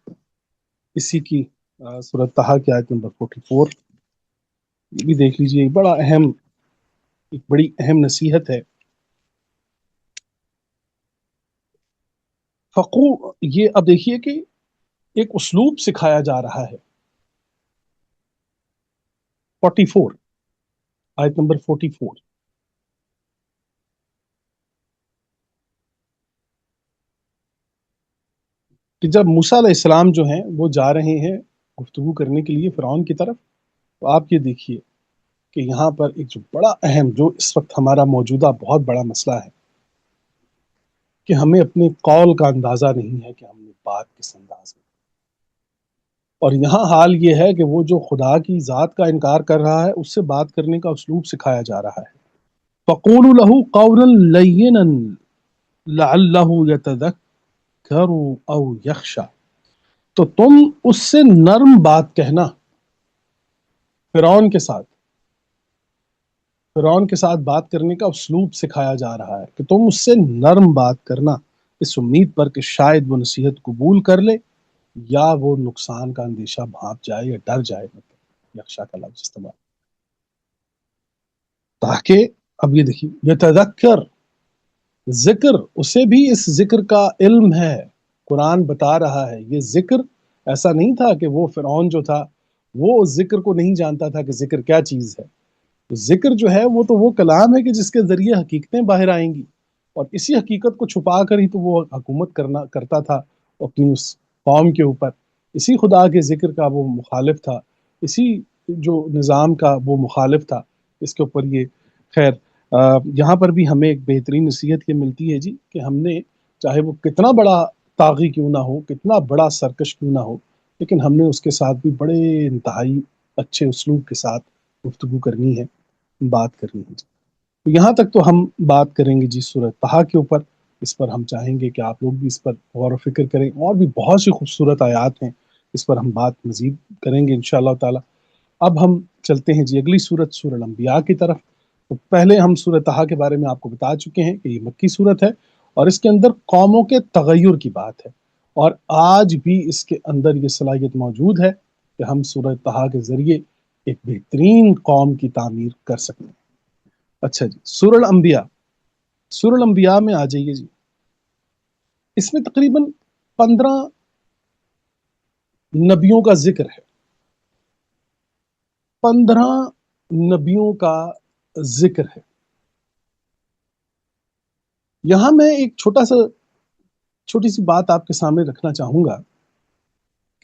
[SPEAKER 1] اسی کی سورۃ طٰہٰ کی آیت نمبر 44، یہ بھی دیکھ لیجئے، ایک بڑی اہم نصیحت ہے۔ یہ اب دیکھیے کہ ایک اسلوب سکھایا جا رہا ہے۔ 44، آیت نمبر 44، کہ جب موسیٰ علیہ السلام جو ہیں وہ جا رہے ہیں گفتگو کرنے کے لیے فرعون کی طرف، تو آپ یہ دیکھیے کہ یہاں پر ایک جو بڑا اہم، جو اس وقت ہمارا موجودہ بہت بڑا مسئلہ ہے کہ ہمیں اپنے قول کا اندازہ نہیں ہے کہ ہم نے بات کس انداز میں، اور یہاں حال یہ ہے کہ وہ جو خدا کی ذات کا انکار کر رہا ہے اس سے بات کرنے کا اسلوب سکھایا جا رہا ہے۔ فَقُولُوا لَهُ قَوْلًا لَيِّنًا لَعَلَّهُ يَتَذَكَّرُ أَوْ يَخْشَىٰ، تو تم اس سے نرم بات کہنا، فرعون کے ساتھ بات کرنے کا اسلوب سکھایا جا رہا ہے کہ تم اس سے نرم بات کرنا، اس امید پر کہ شاید وہ نصیحت قبول کر لے یا وہ نقصان کا اندیشہ بھانپ جائے یا ڈر جائے، مطلب یخشا کا لفظ استعمال، تاکہ اب یہ دیکھیے یتذکر، ذکر اسے بھی اس ذکر کا علم ہے، قرآن بتا رہا ہے یہ ذکر ایسا نہیں تھا کہ وہ فرعون جو تھا وہ اس ذکر کو نہیں جانتا تھا کہ ذکر کیا چیز ہے. ذکر جو ہے وہ کلام ہے کہ جس کے ذریعے حقیقتیں باہر آئیں گی، اور اسی حقیقت کو چھپا کر ہی تو وہ حکومت کرتا تھا اپنی اس قوم کے اوپر. اسی خدا کے ذکر کا وہ مخالف تھا، اسی جو نظام کا وہ مخالف تھا. اس کے اوپر یہ خیر یہاں پر بھی ہمیں ایک بہترین نصیحت یہ ملتی ہے جی کہ ہم نے چاہے وہ کتنا بڑا طاغی کیوں نہ ہو، کتنا بڑا سرکش کیوں نہ ہو، لیکن ہم نے اس کے ساتھ بھی بڑے انتہائی اچھے اسلوب کے ساتھ گفتگو کرنی ہے، بات کرنی ہے جی. تو یہاں تک تو ہم بات کریں گے جی سورہ طٰہٰ کے اوپر. اس پر ہم چاہیں گے کہ آپ لوگ بھی اس پر غور و فکر کریں، اور بھی بہت سی خوبصورت آیات ہیں، اس پر ہم بات مزید کریں گے انشاءاللہ تعالی. اب ہم چلتے ہیں جی اگلی سورت سورہ الانبیاء کی طرف. تو پہلے ہم سورہ طٰہٰ کے بارے میں آپ کو بتا چکے ہیں کہ یہ مکی سورت ہے، اور اس کے اندر قوموں کے تغیر کی بات ہے، اور آج بھی اس کے اندر یہ صلاحیت موجود ہے کہ ہم سورہ طٰہٰ کے ذریعے ایک بہترین قوم کی تعمیر کر سکتے ہیں. اچھا جی، سورہ الانبیاء، سورہ الانبیاء میں آ جائیے جی. اس میں تقریباً 15 نبیوں کا ذکر ہے، 15 نبیوں کا ذکر ہے. یہاں میں ایک چھوٹی سی بات آپ کے سامنے رکھنا چاہوں گا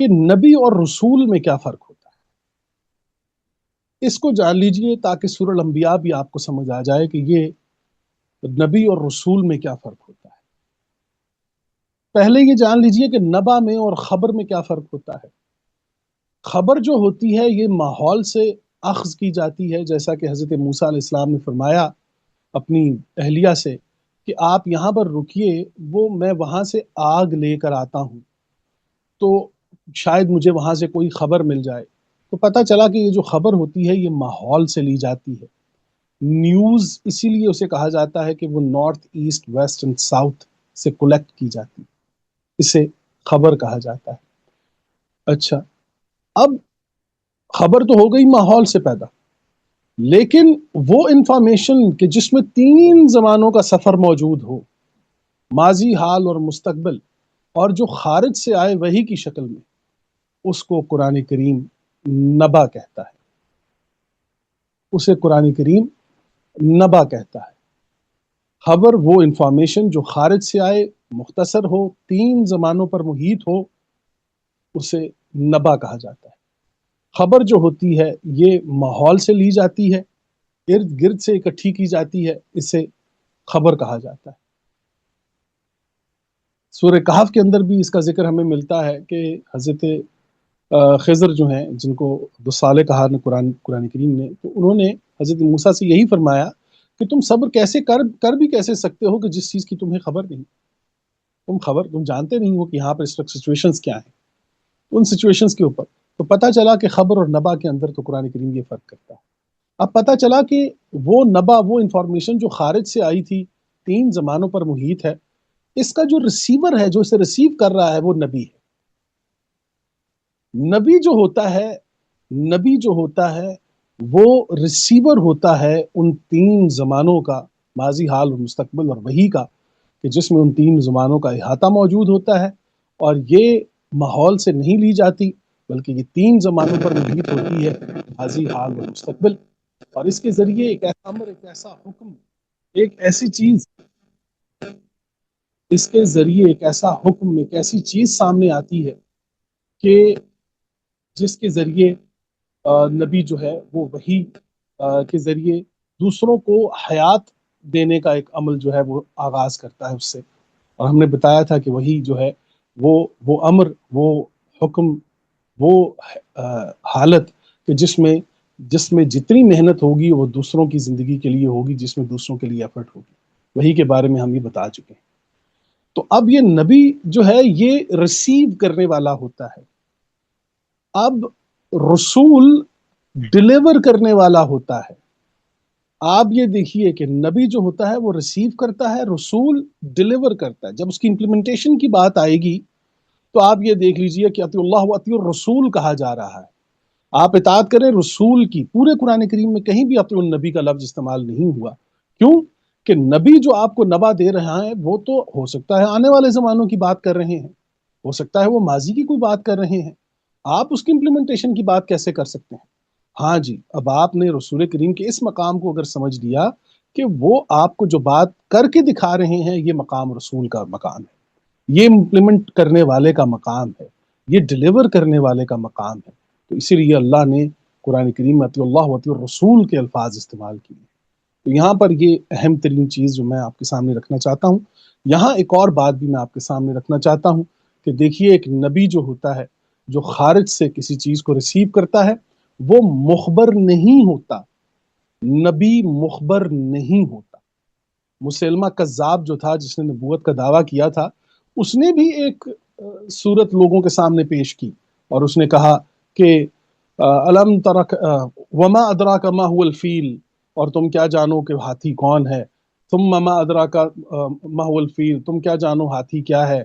[SPEAKER 1] کہ نبی اور رسول میں کیا فرق ہوتا ہے. اس کو جان لیجئے تاکہ سورہ الانبیاء بھی آپ کو سمجھ آ جائے کہ یہ نبی اور رسول میں کیا فرق ہوتا ہے. پہلے یہ جان لیجئے کہ نبا میں اور خبر میں کیا فرق ہوتا ہے. خبر جو ہوتی ہے یہ ماحول سے اخذ کی جاتی ہے، جیسا کہ حضرت موسیٰ علیہ السلام نے فرمایا اپنی اہلیہ سے کہ آپ یہاں پر رکیے، وہ میں وہاں سے آگ لے کر آتا ہوں تو شاید مجھے وہاں سے کوئی خبر مل جائے. تو پتہ چلا کہ یہ جو خبر ہوتی ہے یہ ماحول سے لی جاتی ہے. نیوز اسی لیے اسے کہا جاتا ہے کہ وہ north east west and south سے کلیکٹ کی جاتی ہے، اسے خبر کہا جاتا ہے. اچھا، اب خبر تو ہو گئی ماحول سے پیدا، لیکن وہ انفارمیشن کہ جس میں 3 زمانوں کا سفر موجود ہو، ماضی، حال اور مستقبل، اور جو خارج سے آئے وحی کی شکل میں، اس کو قرآن کریم نبا کہتا ہے. اسے قرآن کریم نبا کہتا ہے. خبر وہ انفارمیشن جو خارج سے آئے، مختصر ہو، 3 زمانوں پر محیط ہو، اسے نبا کہا جاتا ہے. خبر جو ہوتی ہے یہ ماحول سے لی جاتی ہے، ارد گرد سے اکٹھی کی جاتی ہے، اسے خبر کہا جاتا ہے. سورہ کہف کے اندر بھی اس کا ذکر ہمیں ملتا ہے کہ حضرت خضر جو ہیں، جن کو دسالے کہا قرآن کریم نے، تو انہوں نے حضرت موسیٰ سے یہی فرمایا کہ تم صبر کیسے کر بھی کیسے سکتے ہو کہ جس چیز کی تمہیں خبر نہیں، تم جانتے نہیں ہو کہ یہاں پر اس وقت سچویشنز کیا ہیں. ان سچویشنز کے اوپر تو پتہ چلا کہ خبر اور نبا کے اندر تو قرآن کریم یہ فرق کرتا ہے. اب پتہ چلا کہ وہ نبا، وہ انفارمیشن جو خارج سے آئی تھی، 3 زمانوں پر محیط ہے، اس کا جو ریسیور ہے، جو اسے ریسیو کر رہا ہے، وہ نبی ہے. نبی جو ہوتا ہے وہ ریسیور ہوتا ہے ان 3 زمانوں کا، ماضی، حال اور مستقبل اور وحی کا، کہ جس میں ان 3 زمانوں کا احاطہ موجود ہوتا ہے، اور یہ ماحول سے نہیں لی جاتی بلکہ یہ 3 زمانوں پر محیط ہوتی ہے، ماضی، حال اور مستقبل. اور اس کے ذریعے ایک ایسا امر، ایک ایسا حکم، ایک ایسی چیز، اس کے ذریعے ایک ایسا حکم، ایک ایسی چیز سامنے آتی ہے کہ جس کے ذریعے نبی جو ہے وہ وحی کے ذریعے دوسروں کو حیات دینے کا ایک عمل جو ہے وہ آغاز کرتا ہے اس سے. اور ہم نے بتایا تھا کہ وحی جو ہے وہ امر، وہ حکم، وہ حالت کہ جس میں جتنی محنت ہوگی وہ دوسروں کی زندگی کے لیے ہوگی، جس میں دوسروں کے لیے ایفرٹ ہوگی. وحی کے بارے میں ہم یہ بتا چکے ہیں. تو اب یہ نبی جو ہے یہ ریسیو کرنے والا ہوتا ہے. اب رسول ڈیلیور کرنے والا ہوتا ہے. آپ یہ دیکھیے کہ نبی جو ہوتا ہے وہ ریسیو کرتا ہے، رسول ڈیلیور کرتا ہے. جب اس کی امپلیمنٹیشن کی بات آئے گی تو آپ یہ دیکھ لیجئے کہ اطیع اللہ و اطیع الرسول کہا جا رہا ہے، آپ اطاعت کریں رسول کی۔ پورے قرآن کریم میں کہیں بھی اطیع النبی کا لفظ استعمال نہیں ہوا۔ کیوں؟ کہ نبی جو آپ کو نبا دے رہا ہے وہ تو ہو سکتا ہے آنے والے زمانوں کی بات کر رہے ہیں، ہو سکتا ہے وہ ماضی کی کوئی بات کر رہے ہیں، آپ اس کی امپلیمنٹیشن کی بات کیسے کر سکتے ہیں؟ ہاں جی، اب آپ نے رسول کریم کے اس مقام کو اگر سمجھ لیا کہ وہ آپ کو جو بات کر کے دکھا رہے ہیں یہ مقام رسول کا مقام ہے، یہ امپلیمنٹ کرنے والے کا مقام ہے، یہ ڈلیور کرنے والے کا مقام ہے، تو اسی لیے اللہ نے قرآن کریم میں اطیع اللہ و اطیع الرسول کے الفاظ استعمال کیے۔ تو یہاں پر یہ اہم ترین چیز جو میں آپ کے سامنے رکھنا چاہتا ہوں، یہاں ایک اور بات بھی میں آپ کے سامنے رکھنا چاہتا ہوں کہ دیکھیے ایک نبی جو ہوتا ہے، جو خارج سے کسی چیز کو ریسیو کرتا ہے، وہ مخبر نہیں ہوتا، نبی مخبر نہیں ہوتا۔ مسلمہ کذاب جو تھا جس نے نبوت کا دعویٰ کیا تھا، اس نے بھی ایک صورت لوگوں کے سامنے پیش کی اور اس نے کہا کہ الم ترک وما ادراک ما هو الفیل، اور تم کیا جانو کہ ہاتھی کون ہے، ثم ما ادراک ما هو الفیل، تم کیا جانو ہاتھی کیا ہے،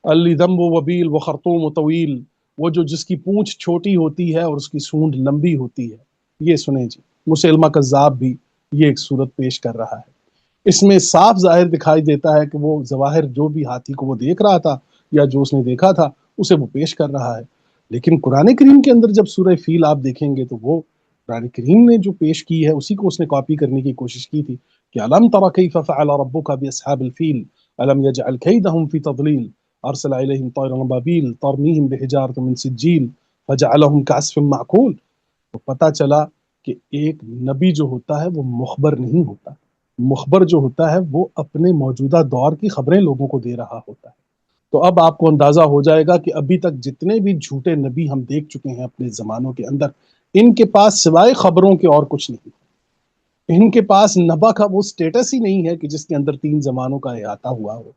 [SPEAKER 1] اللی ذنب وبیل و خرطوم طویل، وہ جو جس کی پونچھ چھوٹی ہوتی ہے اور اس کی سونڈ لمبی ہوتی ہے۔ یہ سنیں جی، مسلمہ کذاب بھی یہ ایک صورت پیش کر رہا ہے۔ اس میں صاف ظاہر دکھائی دیتا ہے کہ وہ ظواہر جو بھی ہاتھی کو وہ دیکھ رہا تھا یا جو اس نے دیکھا تھا اسے وہ پیش کر رہا ہے، لیکن قرآن کریم کے اندر جب سورہ فیل آپ دیکھیں گے تو وہ قرآن کریم نے جو پیش کی ہے اسی کو اس نے کاپی کرنے کی کوشش کی تھی کہ الم تر کیف فعل ربک باصحاب الفیل الم یجعل کیدہم فی تضلیل ارسل الیہم طیرا ابابیل ترمیہم بحجارۃ من سجیل فجعلہم کعصف معقول۔ تو پتہ چلا کہ ایک نبی جو ہوتا ہے وہ مخبر نہیں ہوتا، مخبر جو ہوتا ہے وہ اپنے موجودہ دور کی خبریں لوگوں کو دے رہا ہوتا ہے۔ تو اب آپ کو اندازہ ہو جائے گا کہ ابھی تک جتنے بھی جھوٹے نبی ہم دیکھ چکے ہیں اپنے زمانوں کے اندر، ان کے پاس سوائے خبروں کے اور کچھ نہیں، ان کے پاس نبا کا وہ سٹیٹس ہی نہیں ہے کہ جس کے اندر 3 زمانوں کا احاطہ ہوا ہو۔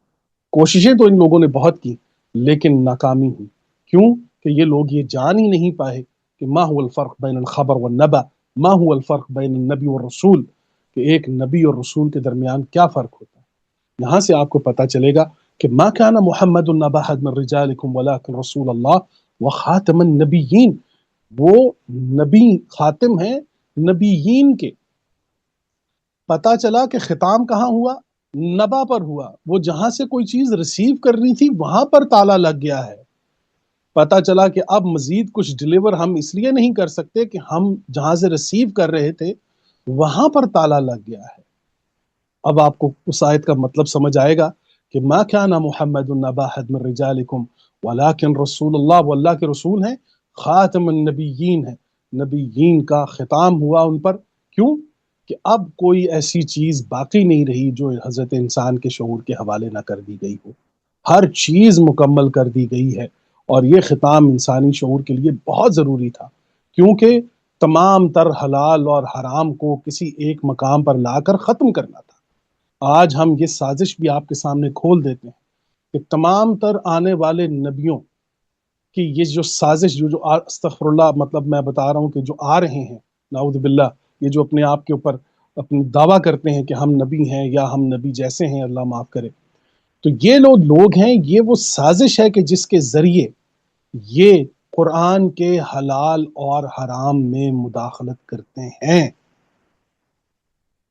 [SPEAKER 1] کوششیں تو ان لوگوں نے بہت کی لیکن ناکامی ہوئی۔ کیوں؟ کہ یہ لوگ یہ جان ہی نہیں پائے کہ ما هو الفرق بین الخبر والنبا، ما هو الفرق بین النبی والرسول، کہ ایک نبی اور رسول کے درمیان کیا فرق ہوتا ہے۔ یہاں سے آپ کو پتہ چلے گا کہ ما كان محمد نبا احد من رجالکم ولکن رسول اللہ وخاتم النبیین، وہ نبی خاتم ہیں نبیین کے۔ پتہ چلا کہ ختام کہاں ہوا؟ نبا پر ہوا، وہ جہاں سے کوئی چیز ریسیو کرنی تھی وہاں پر تالا لگ گیا ہے۔ پتہ چلا کہ اب مزید کچھ ڈیلیور ہم اس لیے نہیں کر سکتے کہ ہم جہاں سے ریسیو کر رہے تھے وہاں پر تالا لگ گیا ہے۔ اب آپ کو اس آیت کا مطلب سمجھ آئے گا کہ ما كان محمد نبا احد من رجالکم ولکن رسول اللہ، وہ اللہ کے رسول ہیں، خاتم النبیین ہیں، نبیین کا ختام ہوا ان پر۔ کیوں؟ کہ اب کوئی ایسی چیز باقی نہیں رہی جو حضرت انسان کے شعور کے حوالے نہ کر دی گئی ہو، ہر چیز مکمل کر دی گئی ہے، اور یہ ختام انسانی شعور کے لیے بہت ضروری تھا، کیونکہ تمام تر حلال اور حرام کو کسی ایک مقام پر لا کر ختم کرنا تھا۔ آج ہم یہ سازش بھی آپ کے سامنے کھول دیتے ہیں کہ تمام تر آنے والے نبیوں کی یہ جو سازش جو استغفر اللہ، مطلب میں بتا رہا ہوں کہ جو آ رہے ہیں نعوذ باللہ، یہ جو اپنے آپ کے اوپر اپنی دعویٰ کرتے ہیں کہ ہم نبی ہیں یا ہم نبی جیسے ہیں، اللہ معاف کرے، تو یہ لوگ ہیں، یہ وہ سازش ہے کہ جس کے ذریعے یہ قرآن کے حلال اور حرام میں مداخلت کرتے ہیں۔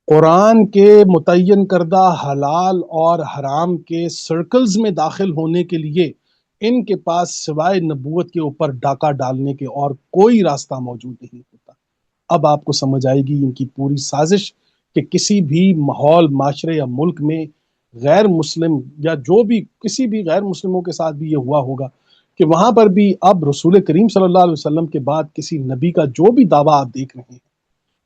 [SPEAKER 1] قرآن کے متعین کردہ حلال اور حرام کے سرکلز میں داخل ہونے کے لیے ان کے پاس سوائے نبوت کے اوپر ڈاکہ ڈالنے کے اور کوئی راستہ موجود نہیں ہوتا۔ اب آپ کو سمجھ آئے گی ان کی پوری سازش کہ کسی بھی ماحول، معاشرے یا ملک میں غیر مسلم یا جو بھی کسی بھی غیر مسلموں کے ساتھ بھی یہ ہوا ہوگا کہ وہاں پر بھی اب رسول کریم صلی اللہ علیہ وسلم کے بعد کسی نبی کا جو بھی دعویٰ آپ دیکھ رہے ہیں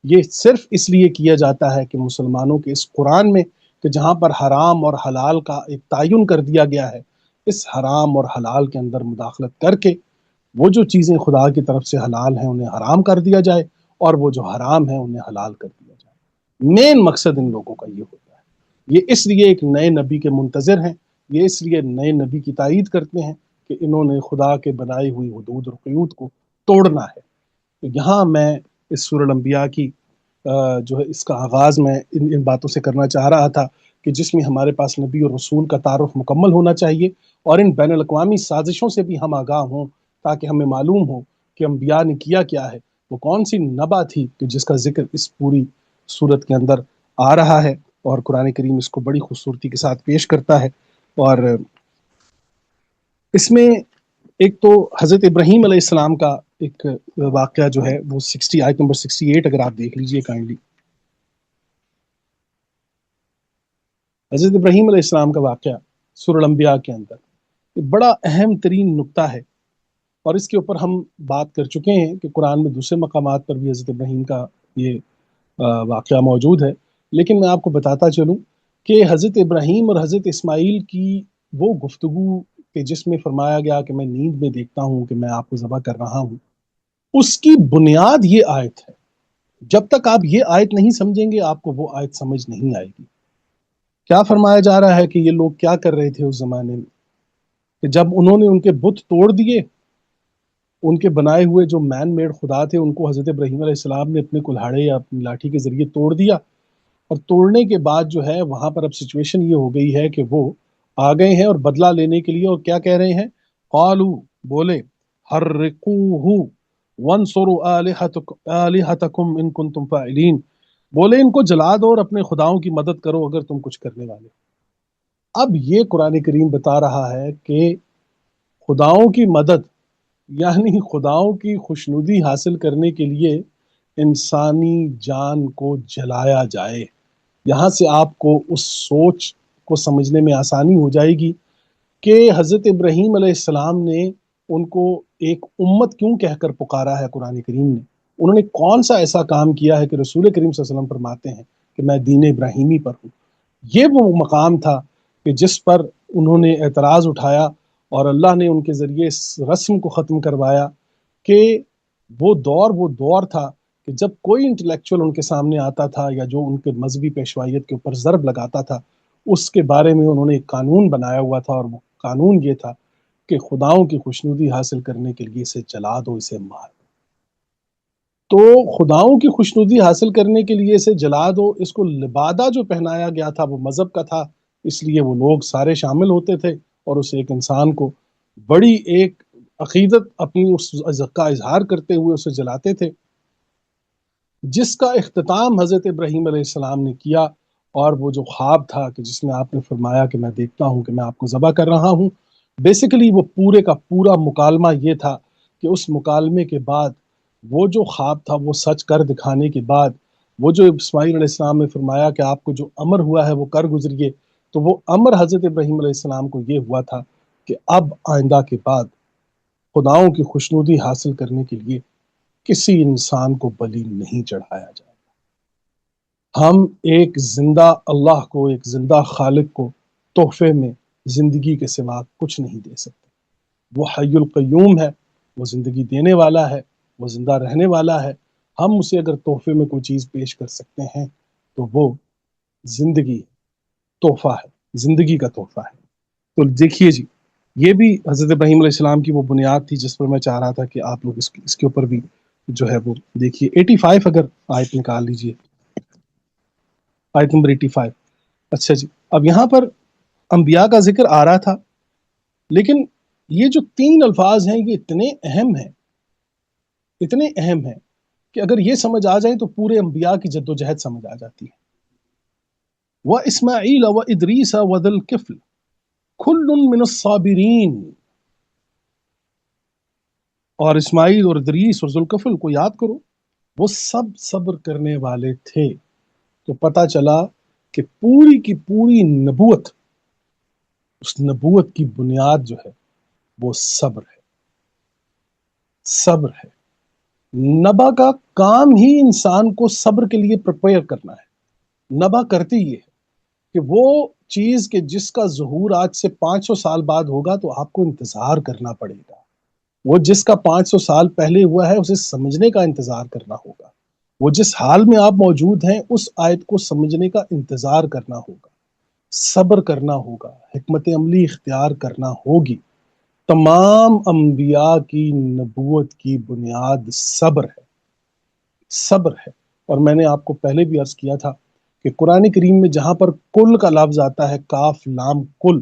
[SPEAKER 1] یہ صرف اس لیے کیا جاتا ہے کہ مسلمانوں کے اس قرآن میں کہ جہاں پر حرام اور حلال کا ایک تعین کر دیا گیا ہے، اس حرام اور حلال کے اندر مداخلت کر کے وہ جو چیزیں خدا کی طرف سے حلال ہیں انہیں حرام کر دیا جائے اور وہ جو حرام ہیں انہیں حلال کر دیا جائے۔ مین مقصد ان لوگوں کا یہ ہوتا ہے۔ یہ اس لیے ایک نئے نبی کے منتظر ہیں، یہ اس لیے نئے نبی کی تائید کرتے ہیں کہ انہوں نے خدا کے بنائی ہوئی حدود اور قیود کو توڑنا ہے۔ تو یہاں میں اس سورہ الانبیاء کی جو ہے اس کا آغاز میں ان باتوں سے کرنا چاہ رہا تھا کہ جس میں ہمارے پاس نبی اور رسول کا تعارف مکمل ہونا چاہیے، اور ان بین الاقوامی سازشوں سے بھی ہم آگاہ ہوں، تاکہ ہمیں معلوم ہو کہ انبیاء نے کیا کیا ہے، وہ کون سی نبع تھی کہ جس کا ذکر اس پوری صورت کے اندر آ رہا ہے، اور قرآن کریم اس کو بڑی خوبصورتی کے ساتھ پیش کرتا ہے۔ اور اس میں ایک تو حضرت ابراہیم علیہ السلام کا ایک واقعہ جو ہے وہ 60 آیت نمبر 68 اگر آپ دیکھ لیجئے کائنڈلی، حضرت ابراہیم علیہ السلام کا واقعہ سورہ الانبیاء کے اندر یہ بڑا اہم ترین نقطہ ہے، اور اس کے اوپر ہم بات کر چکے ہیں کہ قرآن میں دوسرے مقامات پر بھی حضرت ابراہیم کا یہ واقعہ موجود ہے، لیکن میں آپ کو بتاتا چلوں کہ حضرت ابراہیم اور حضرت اسماعیل کی وہ گفتگو کہ جس میں فرمایا گیا کہ میں نیند میں دیکھتا ہوں کہ میں آپ کو ذبح کر رہا ہوں، اس کی بنیاد یہ آیت ہے۔ جب تک آپ یہ آیت نہیں سمجھیں گے آپ کو وہ آیت سمجھ نہیں آئے گی۔ کیا فرمایا جا رہا ہے کہ یہ لوگ کیا کر رہے تھے اس زمانے میں کہ جب انہوں نے ان کے بت توڑ دیے، ان کے بنائے ہوئے جو مین میڈ خدا تھے ان کو حضرت ابراہیم علیہ السلام نے اپنے کلہاڑے یا اپنی لاٹھی کے ذریعے توڑ دیا، اور توڑنے کے بعد جو ہے وہاں پر اب سچویشن یہ ہو گئی ہے کہ وہ آ گئے ہیں اور بدلہ لینے کے لیے، اور کیا کہہ رہے ہیں؟ قالو، بولے، حرقوہ وانصروا آلہتکم ان کنتم فاعلین، بولے ان کو جلا دو اور اپنے خداؤں کی مدد کرو اگر تم کچھ کرنے والے۔ اب یہ قرآن کریم بتا رہا ہے کہ خداؤں کی مدد یعنی خداؤں کی خوشنودی حاصل کرنے کے لیے انسانی جان کو جلایا جائے۔ یہاں سے آپ کو اس سوچ کو سمجھنے میں آسانی ہو جائے گی کہ حضرت ابراہیم علیہ السلام نے ان کو ایک امت کیوں کہہ کر پکارا ہے قرآن کریم نے، انہوں نے کون سا ایسا کام کیا ہے کہ رسول کریم صلی اللہ علیہ وسلم فرماتے ہیں کہ میں دین ابراہیمی پر ہوں۔ یہ وہ مقام تھا کہ جس پر انہوں نے اعتراض اٹھایا، اور اللہ نے ان کے ذریعے اس رسم کو ختم کروایا کہ وہ دور تھا کہ جب کوئی انٹلیکچوئل ان کے سامنے آتا تھا یا جو ان کے مذہبی پیشوائیت کے اوپر ضرب لگاتا تھا، اس کے بارے میں انہوں نے ایک قانون بنایا ہوا تھا، اور وہ قانون یہ تھا کہ خداؤں کی خوشنودی حاصل کرنے کے لیے اسے جلا دو، اسے مار دو۔ تو خداؤں کی خوشنودی حاصل کرنے کے لیے اسے جلا دو، اس کو لبادہ جو پہنایا گیا تھا وہ مذہب کا تھا، اس لیے وہ لوگ سارے شامل ہوتے تھے اور اس ایک انسان کو بڑی ایک عقیدت اپنی اس کا اظہار کرتے ہوئے اسے جلاتے تھے، جس کا اختتام حضرت ابراہیم علیہ السلام نے کیا۔ اور وہ جو خواب تھا کہ جس میں آپ نے فرمایا کہ میں دیکھتا ہوں کہ میں آپ کو ذبح کر رہا ہوں، بیسیکلی وہ پورے کا پورا مکالمہ یہ تھا کہ اس مکالمے کے بعد وہ جو خواب تھا وہ سچ کر دکھانے کے بعد وہ جو اسماعیل علیہ السلام نے فرمایا کہ آپ کو جو امر ہوا ہے وہ کر گزریے، تو وہ امر حضرت ابراہیم علیہ السلام کو یہ ہوا تھا کہ اب آئندہ کے بعد خداؤں کی خوشنودی حاصل کرنے کے لیے کسی انسان کو بلی نہیں چڑھایا جائے۔ ہم ایک زندہ اللہ کو، ایک زندہ خالق کو تحفے میں زندگی کے سوا کچھ نہیں دے سکتے۔ وہ حی القیوم ہے، وہ زندگی دینے والا ہے، وہ زندہ رہنے والا ہے۔ ہم اسے اگر تحفے میں کوئی چیز پیش کر سکتے ہیں تو وہ زندگی تحفہ ہے، زندگی کا تحفہ ہے۔ تو دیکھیے جی، یہ بھی حضرت ابراہیم علیہ السلام کی وہ بنیاد تھی جس پر میں چاہ رہا تھا کہ آپ لوگ اس کے اوپر بھی جو ہے وہ دیکھیے۔ 85 اگر آیت نکال لیجئے، آیت نمبر 85۔ اچھا جی، اب یہاں پر انبیاء کا ذکر آ رہا تھا، لیکن یہ جو 3 الفاظ ہیں یہ اتنے اہم ہیں، اتنے اہم ہیں کہ اگر یہ سمجھ آ جائیں تو پورے انبیاء کی جد و جہد سمجھ آ جاتی ہے۔ وَإِسْمَاعِيلَ وَإِدْرِيسَ وَذَا الْكِفْلِ كُلٌّ مِّنَ الصَّابِرِينَ، اور اسماعیل اور ادریس اور ذوالکفل کو یاد کرو، وہ سب صبر کرنے والے تھے۔ تو پتہ چلا کہ پوری کی پوری نبوت، اس نبوت کی بنیاد جو ہے وہ صبر ہے، صبر ہے۔ نبا کا کام ہی انسان کو صبر کے لیے پریپیئر کرنا ہے۔ نبا کرتی یہ ہے کہ وہ چیز کہ جس کا ظہور آج سے 500 سال بعد ہوگا تو آپ کو انتظار کرنا پڑے گا، وہ جس کا 500 سال پہلے ہوا ہے اسے سمجھنے کا انتظار کرنا ہوگا، وہ جس حال میں آپ موجود ہیں اس آیت کو سمجھنے کا انتظار کرنا ہوگا، صبر کرنا ہوگا، حکمت عملی اختیار کرنا ہوگی۔ تمام انبیاء کی نبوت کی بنیاد صبر ہے، صبر ہے۔ اور میں نے آپ کو پہلے بھی عرض کیا تھا کہ قرآن کریم میں جہاں پر کل کا لفظ آتا ہے، کاف لام کل،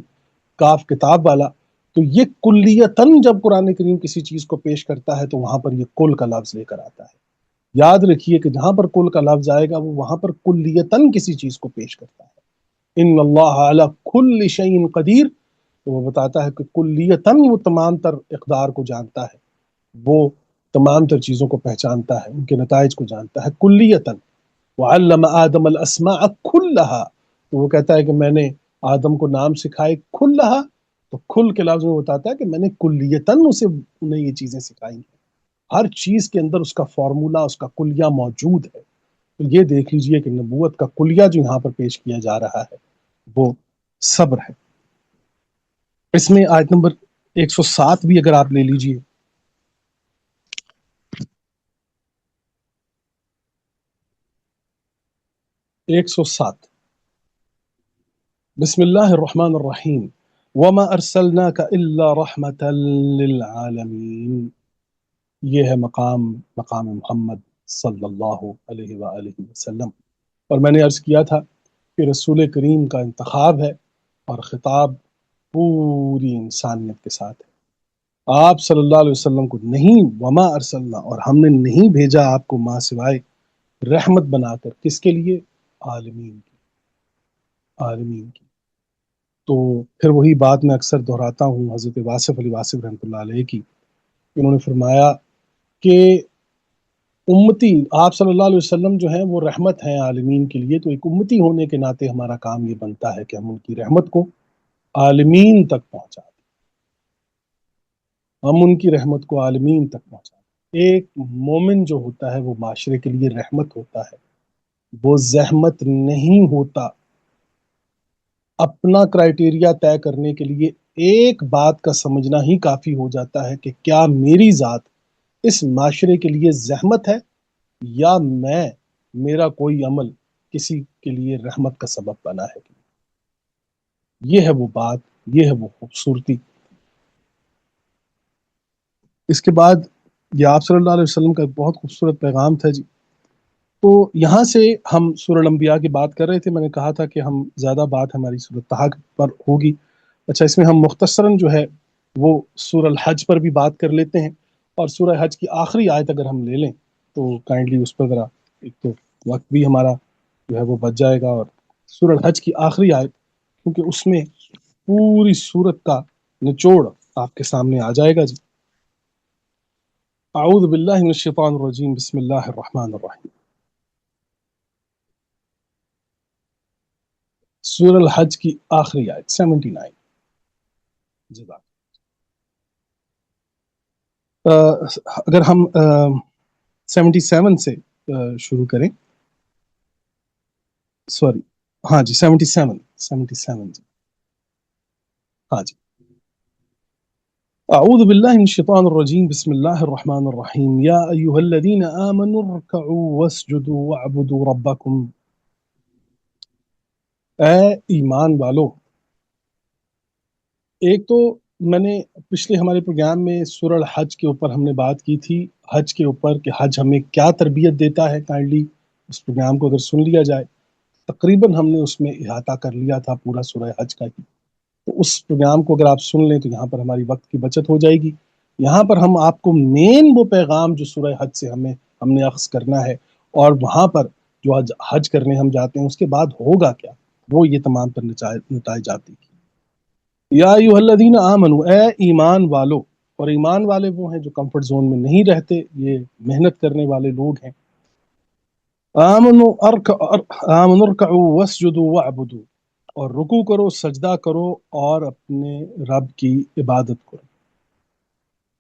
[SPEAKER 1] کاف کتاب والا، تو یہ کلیتاً جب قرآن کریم کسی چیز کو پیش کرتا ہے تو وہاں پر یہ کل کا لفظ لے کر آتا ہے۔ یاد رکھیے کہ جہاں پر کل کا لفظ آئے گا وہ وہاں پر کلیتاً کسی چیز کو پیش کرتا ہے۔ ان اللہ علی کل شیء قدیر، تو وہ بتاتا ہے کہ کلیتاً وہ تمام تر اقدار کو جانتا ہے، وہ تمام تر چیزوں کو پہچانتا ہے، ان کے نتائج کو جانتا ہے کلیتاً۔ وعلم آدم الاسماء کلہا، تو وہ کہتا ہے کہ میں نے آدم کو نام سکھائے کلہا، تو کل کے لفظ میں بتاتا ہے کہ میں نے کلیتاً انہیں یہ چیزیں سکھائی ہیں۔ ہر چیز کے اندر اس کا فارمولا، اس کا کلیہ موجود ہے۔ تو یہ دیکھ لیجئے کہ نبوت کا کلیہ جو یہاں پر پیش کیا جا رہا ہے وہ صبر ہے۔ اس میں آیت نمبر 107 بھی اگر آپ لے لیجئے، 107، بسم اللہ الرحمن الرحیم، وما ارسلناک الا رحمۃ للعالمین، یہ ہے مقام محمد صلی اللہ علیہ وآلہ وسلم۔ اور میں نے عرض کیا تھا کہ رسول کریم کا انتخاب ہے اور خطاب پوری انسانیت کے ساتھ ہے۔ آپ صلی اللہ علیہ وسلم کو نہیں، وما ارسلنا، اور ہم نے نہیں بھیجا آپ کو ماں سوائے رحمت بنا کر، کس کے لیے؟ عالمین کی، عالمین کی۔ تو پھر وہی بات میں اکثر دہراتا ہوں حضرت واصف علی واصف رحمۃ اللہ علیہ کی، انہوں نے فرمایا کہ امتی آپ صلی اللہ علیہ وسلم جو ہیں وہ رحمت ہیں عالمین کے لیے، تو ایک امتی ہونے کے ناطے ہمارا کام یہ بنتا ہے کہ ہم ان کی رحمت کو عالمین تک پہنچا دیں، ہم ان کی رحمت کو عالمین تک پہنچا دیں۔ ایک مومن جو ہوتا ہے وہ معاشرے کے لیے رحمت ہوتا ہے، وہ زحمت نہیں ہوتا۔ اپنا کرائٹیریا طے کرنے کے لیے ایک بات کا سمجھنا ہی کافی ہو جاتا ہے کہ کیا میری ذات اس معاشرے کے لیے زحمت ہے، یا میرا کوئی عمل کسی کے لیے رحمت کا سبب بنا ہے۔ یہ ہے وہ بات، یہ ہے وہ خوبصورتی۔ اس کے بعد یہ آپ صلی اللہ علیہ وسلم کا ایک بہت خوبصورت پیغام تھا جی۔ تو یہاں سے ہم سورہ الانبیاء کی بات کر رہے تھے، میں نے کہا تھا کہ ہم زیادہ بات ہماری سورہ طٰہٰ پر ہوگی۔ اچھا، اس میں ہم مختصراً جو ہے وہ سورہ الحج پر بھی بات کر لیتے ہیں، اور سورہ حج کی آخری آیت اگر ہم لے لیں تو کائنڈلی اس پر ذرا، ایک تو وقت بھی ہمارا جو ہے وہ بچ جائے گا، اور سورہ الحج کی آخری آیت، کیونکہ اس میں پوری سورت کا نچوڑ آپ کے سامنے آ جائے گا جی۔ اعوذ باللہ من الشیطان الرجیم، بسم اللہ الرحمن الرحیم۔ سورہ الحج کی آخری آیت 79 جزاک۔ اگر ہم 77 سے شروع کریں، سوری، ہاں جی 77 جی، ہاں جی۔ اعوذ باللہ من الشیطان الرجیم، بسم اللہ الرحمن الرحیم، یا ایہا الذین آمنوا ارکعوا واسجدوا واعبدوا ربکم، اے ایمان والو۔ ایک تو میں نے پچھلے ہمارے پروگرام میں سورہ الحج کے اوپر ہم نے بات کی تھی، حج کے اوپر کہ حج ہمیں کیا تربیت دیتا ہے۔ کائنڈلی اس پروگرام کو اگر سن لیا جائے، تقریباً ہم نے اس میں احاطہ کر لیا تھا پورا سورہ حج کا ہی۔ تو اس پروگرام کو اگر آپ سن لیں تو یہاں پر ہماری وقت کی بچت ہو جائے گی۔ یہاں پر ہم آپ کو مین وہ پیغام جو سورہ حج سے ہم نے اخذ کرنا ہے، اور وہاں پر جو حج کرنے ہم جاتے ہیں اس کے بعد ہوگا کیا، وہ یہ تمام پر نتائج آتی ہیں۔ یا ایھا الذین آمنوا، اے ایمان والو، اور ایمان والے وہ ہیں جو کمفرٹ زون میں نہیں رہتے، یہ محنت کرنے والے لوگ ہیں۔ آمنوا ارکعوا واسجدوا واعبدوا، اور رکوع کرو، سجدہ کرو، اور اپنے رب کی عبادت کرو۔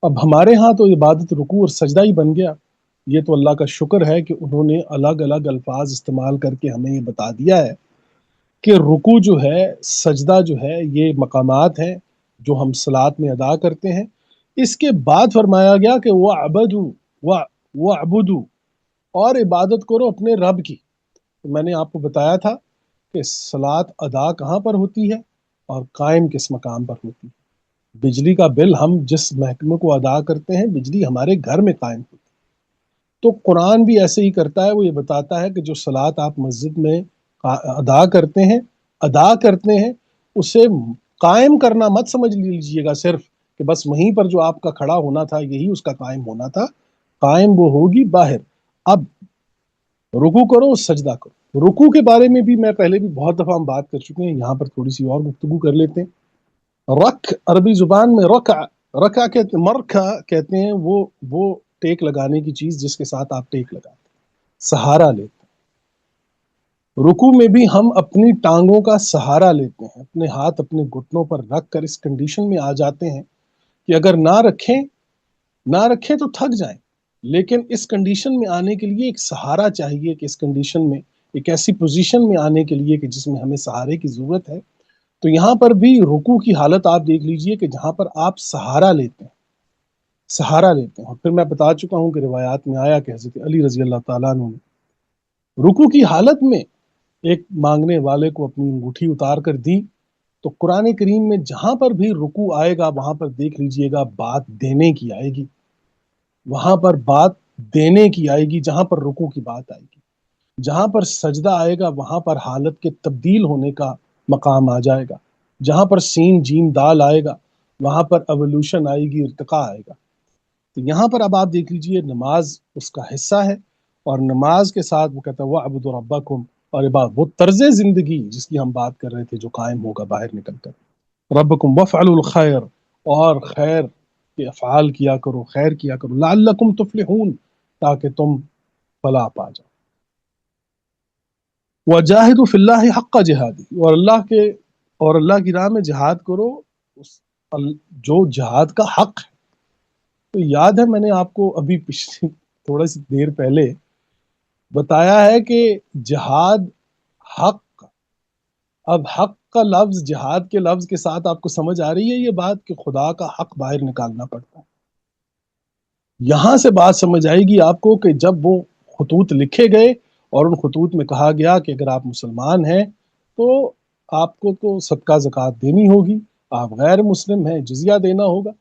[SPEAKER 1] اب ہمارے ہاں تو عبادت رکوع اور سجدہ ہی بن گیا۔ یہ تو اللہ کا شکر ہے کہ انہوں نے الگ الگ الفاظ استعمال کر کے ہمیں یہ بتا دیا ہے کہ رکوع جو ہے، سجدہ جو ہے، یہ مقامات ہیں جو ہم صلاۃ میں ادا کرتے ہیں۔ اس کے بعد فرمایا گیا کہ وَاعْبُدُوا، اور عبادت کرو اپنے رب کی۔ تو میں نے آپ کو بتایا تھا کہ صلاۃ ادا کہاں پر ہوتی ہے اور قائم کس مقام پر ہوتی ہے۔ بجلی کا بل ہم جس محکمے کو ادا کرتے ہیں، بجلی ہمارے گھر میں قائم ہوتی ہے۔ تو قرآن بھی ایسے ہی کرتا ہے، وہ یہ بتاتا ہے کہ جو صلات آپ مسجد میں ادا کرتے ہیں اسے قائم کرنا مت سمجھ لیجئے گا صرف کہ بس وہیں پر جو آپ کا کھڑا ہونا تھا یہی اس کا قائم ہونا تھا، قائم وہ ہوگی باہر۔ اب رکوع کرو، سجدہ کرو۔ رکوع کے بارے میں بھی میں پہلے بھی بہت دفعہ ہم بات کر چکے ہیں، یہاں پر تھوڑی سی اور گفتگو کر لیتے ہیں۔ رکھ عربی زبان میں رکع کہتے ہیں، مرکھا کہتے ہیں وہ ٹیک لگانے کی چیز جس کے ساتھ آپ ٹیک لگاتے ہیں، سہارا لیتے ہیں۔ رکوع میں بھی ہم اپنی ٹانگوں کا سہارا لیتے ہیں، اپنے ہاتھ اپنے گھٹنوں پر رکھ کر اس کنڈیشن میں آ جاتے ہیں کہ اگر نہ رکھیں تو تھک جائیں، لیکن اس کنڈیشن میں آنے کے لیے ایک سہارا چاہیے، کہ اس کنڈیشن میں ایک ایسی پوزیشن میں آنے کے لیے کہ جس میں ہمیں سہارے کی ضرورت ہے۔ تو یہاں پر بھی رکوع کی حالت آپ دیکھ لیجئے کہ جہاں پر آپ سہارا لیتے ہیں، اور پھر میں بتا چکا ہوں کہ روایات میں آیا کہ حضرت علی رضی اللہ تعالیٰ عنہ نے رکوع کی حالت میں ایک مانگنے والے کو اپنی انگوٹھی اتار کر دی۔ تو قرآن کریم میں جہاں پر بھی رکوع آئے گا وہاں پر دیکھ لیجئے گا بات دینے کی آئے گی، وہاں پر بات دینے کی آئے گی جہاں پر رکوع کی بات آئے گی، جہاں پر سجدہ آئے گا وہاں پر حالت کے تبدیل ہونے کا مقام آ جائے گا، جہاں پر سین جیم دال آئے گا وہاں پر ایوولوشن آئے گی، ارتقاء آئے گا۔ تو یہاں پر اب آپ دیکھ لیجئے نماز اس کا حصہ ہے، اور نماز کے ساتھ وہ کہتا ہے وَاعْبُدُوا رَبَّكُمْ، اور وہ طرز زندگی جس کی ہم بات کر رہے تھے جو قائم ہوگا باہر نکل کر، رَبَّكُمْ وَافْعَلُوا الْخَيْرَ، اور خیر کے افعال کیا کرو، خیر کیا کرو، لَعَلَّكُمْ تُفْلِحُونَ، تاکہ تم فلاح پا جاؤ۔ وَجَاهِدُوا فِي اللَّهِ حَقَّ جِهَادِهِ، اور اللہ کی راہ میں جہاد کرو جو جہاد کا حق ہے۔ تو یاد ہے میں نے آپ کو ابھی پچھلی تھوڑا سی دیر پہلے بتایا ہے کہ جہاد حق، اب حق کا لفظ جہاد کے لفظ کے ساتھ آپ کو سمجھ آ رہی ہے یہ بات کہ خدا کا حق باہر نکالنا پڑتا ہے۔ یہاں سے بات سمجھ آئے گی آپ کو کہ جب وہ خطوط لکھے گئے اور ان خطوط میں کہا گیا کہ اگر آپ مسلمان ہیں تو آپ کو تو صدقہ زکوٰۃ دینی ہوگی، آپ غیر مسلم ہیں جزیہ دینا ہوگا،